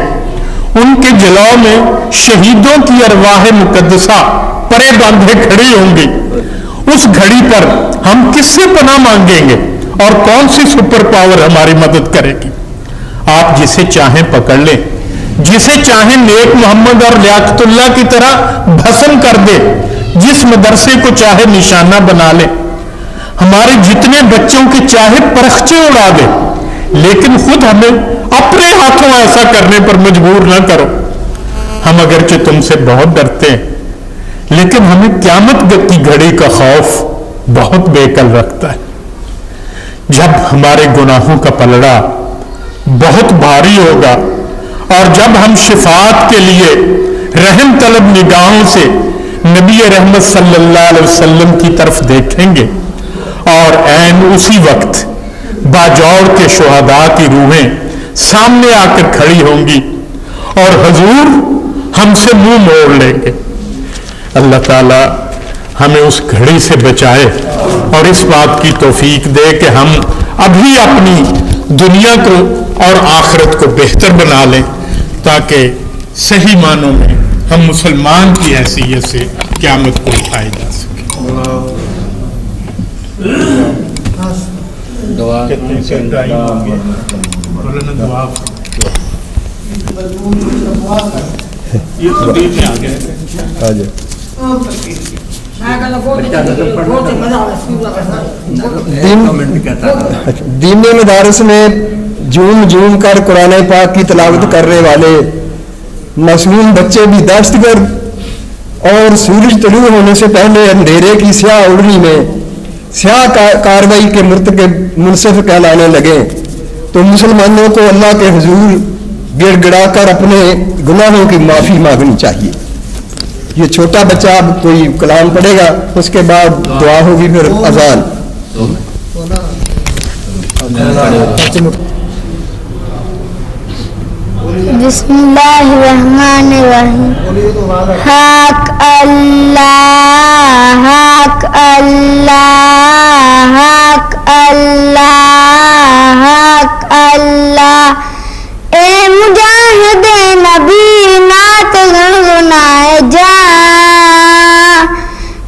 ان کے جلوہ میں شہیدوں کی ارواح مقدسہ پرے باندھے کھڑی ہوں گی. اس گھڑی پر ہم کس سے پناہ مانگیں گے اور کون سی سپر پاور ہماری مدد کرے گی؟ آپ جسے چاہیں پکڑ لیں، جسے چاہیں نیک محمد اور لیاقت اللہ کی طرح بھسم کر دے، جس مدرسے کو چاہے نشانہ بنا لے. ہمارے جتنے بچوں کے چاہے پرخچے اڑا دے، لیکن خود ہمیں اپنے ہاتھوں ایسا کرنے پر مجبور نہ کرو. ہم اگرچہ تم سے بہت ڈرتے ہیں، لیکن ہمیں قیامت کی گھڑی کا خوف بہت بے کل رکھتا ہے. جب ہمارے گناہوں کا پلڑا بہت بھاری ہوگا اور جب ہم شفاعت کے لیے رحم طلب نگاہوں سے نبی رحمت صلی اللہ علیہ وسلم کی طرف دیکھیں گے، اور عین اسی وقت باجوڑ کے شہداء کی روحیں سامنے آ کر کھڑی ہوں گی اور حضور ہم سے منہ موڑ لیں گے. اللہ تعالی ہمیں اس گھڑی سے بچائے اور اس بات کی توفیق دے کہ ہم ابھی اپنی دنیا کو اور آخرت کو بہتر بنا لیں، تاکہ صحیح معنوں میں ہم مسلمان کی حیثیت سے قیامت کو اٹھائے جا سکیں. دعا دینی مدارس میں جھوم کر قرآن پاک کی تلاوت کرنے والے معصوم بچے بھی دہشت گرد اور سورج طلوع ہونے سے پہلے اندھیرے کی سیاہ اوڑھنی میں سیاہ کاروائی کے مرتکب منصف کہلانے لگے. تو مسلمانوں کو اللہ کے حضور گڑ گڑا کر اپنے گناہوں کی معافی مانگنی چاہیے. یہ چھوٹا بچہ اب کوئی کلام پڑھے گا، اس کے بعد دعا ہوگی، پھر اذان. بسم اللہ الرحمن الرحیم. حق اللہ حق اللہ حق اللہ حق اللہ. اے مجاہد نبی نعت گنگنائے جا،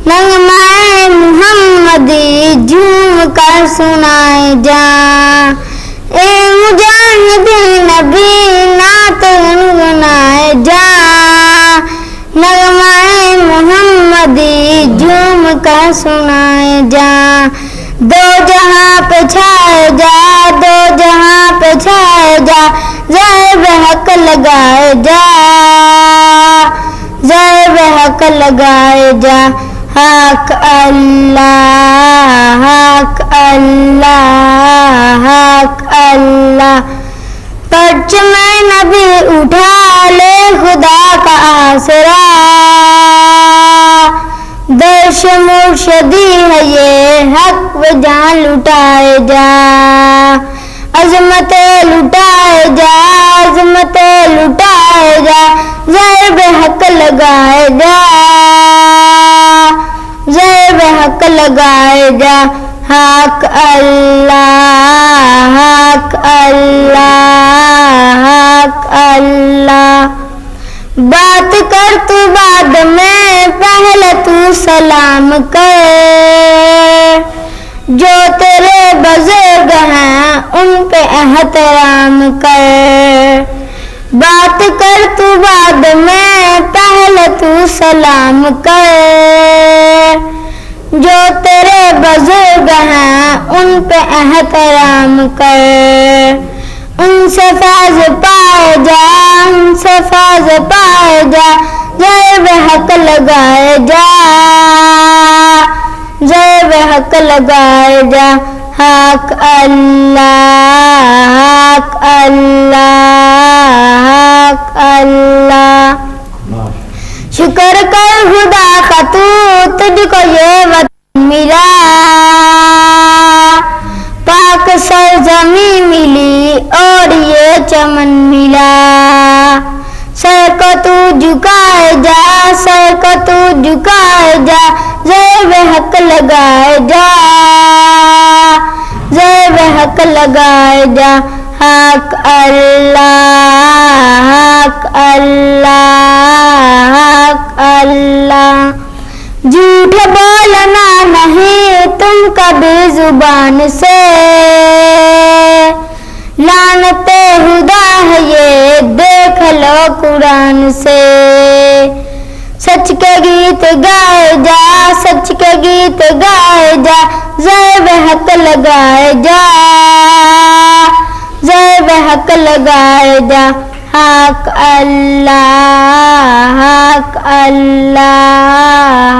نغمہ محمدی جھوم کر سنائے جا. اے مجاہد نبی نعت گنگنائے جا، نغمہ محمدی جھوم کر سنائے جا. دو جہاں پہ چھائے جا، دو جہاں پہ چھائے جا، ضرب حق لگائے جا، ضرب حق لگائے جا. حق اللہ حق اللہ حق اللہ. پرچم نبی مرشدی ہے یہ حق و جان لٹائے جا، عظمت لٹائے جا، عظمت لٹائے جا، ضرب حق لگائے جا، ضرب حق لگائے جا، حق اللہ، حق اللہ، حق اللہ۔ بات کر تو بعد میں، پہلے تو سلام کر، جو تیرے بزرگ ہیں ان پہ احترام کر۔ بات کر تو بعد میں، پہلے تو سلام کر، جو تیرے بزرگ ہیں ان پہ احترام کر۔ ان سے فیض پائے جا، ان سے فیض پائے جا، ضرب حق لگائے جا، ضرب حق لگائے جا، حق اللہ، حق اللہ، حق اللہ۔ شکر کر خدا کا تو تجھ کو یہ وطن ملا، پاک سرزمین ملی اور یہ چمن ملا۔ سر کو تو جھکائے جا، سر کو تو جھکائے جا، ضرب حق لگائے جا، ضرب حق لگائے جا، حق اللہ، حق اللہ، حق اللہ۔ جھوٹ بولنا نہیں تم کبھی زبان سے، لعنت خدا ہے یہ دیکھ لو قرآن سے۔ سچ کے گیت گائے جا، سچ کے گیت گائے جا، ضرب حق لگائے جا، ضرب حق لگائے جا، حق اللہ، حق اللہ،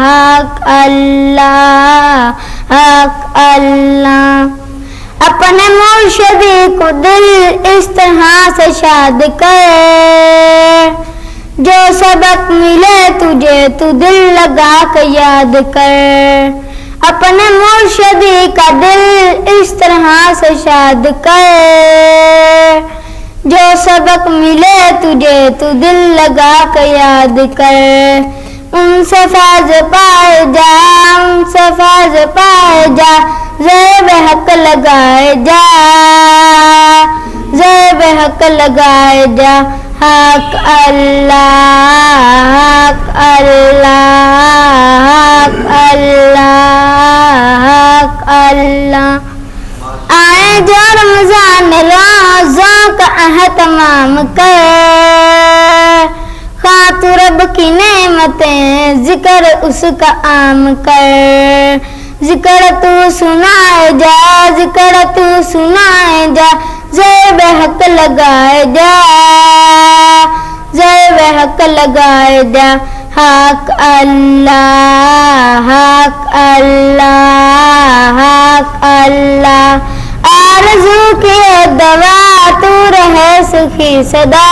حق اللہ، حق اللہ۔ اپنے مرشدی کو دل اس طرح سے شاد کر، جو سبق ملے تجھے تو دل لگا کے یاد کر۔ اپنے مرشدی کا دل اس طرح سے شاد کر، جو سبق ملے تجھے تو دل لگا کے یاد کر۔ ان سے فیض پائے جا، ان سے فیض پائے جا، ضرب حق لگائے جا، ضرب حق لگائے جا، حق اللہ، حق اللہ، حق اللہ، حق اللہ۔ آئے جو رمضان روزوں کا اہتمام کر، خواہ تو رب کی نعمتیں ذکر اس کا عام کر۔ ذکر تو سنائے جا، ذکر تو سنائے جا، ضرب حق لگائے جا، ضرب حق لگائے جا، حق اللہ، حق اللہ، حق اللہ۔ آرزو کی دوا تو رہے سخی صدا،